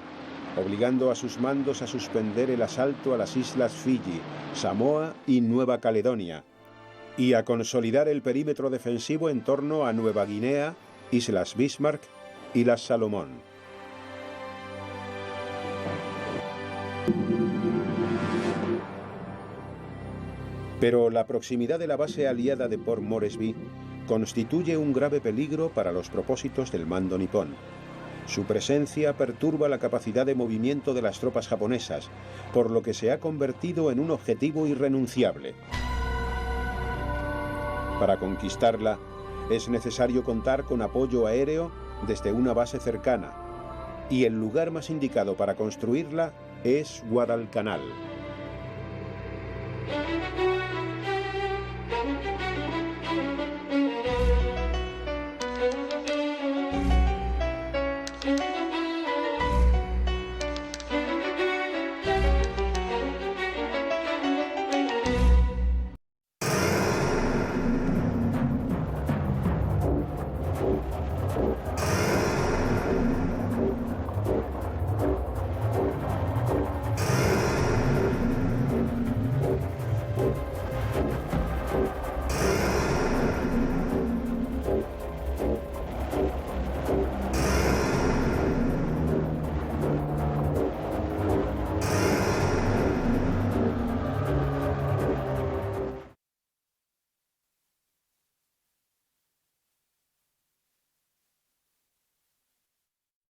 Speaker 1: obligando a sus mandos a suspender el asalto a las islas Fiji, Samoa y Nueva Caledonia, y a consolidar el perímetro defensivo en torno a Nueva Guinea, Islas Bismarck y las Salomón. Pero la proximidad de la base aliada de Port Moresby constituye un grave peligro para los propósitos del mando nipón. Su presencia perturba la capacidad de movimiento de las tropas japonesas, por lo que se ha convertido en un objetivo irrenunciable. Para conquistarla, es necesario contar con apoyo aéreo desde una base cercana, y el lugar más indicado para construirla es Guadalcanal.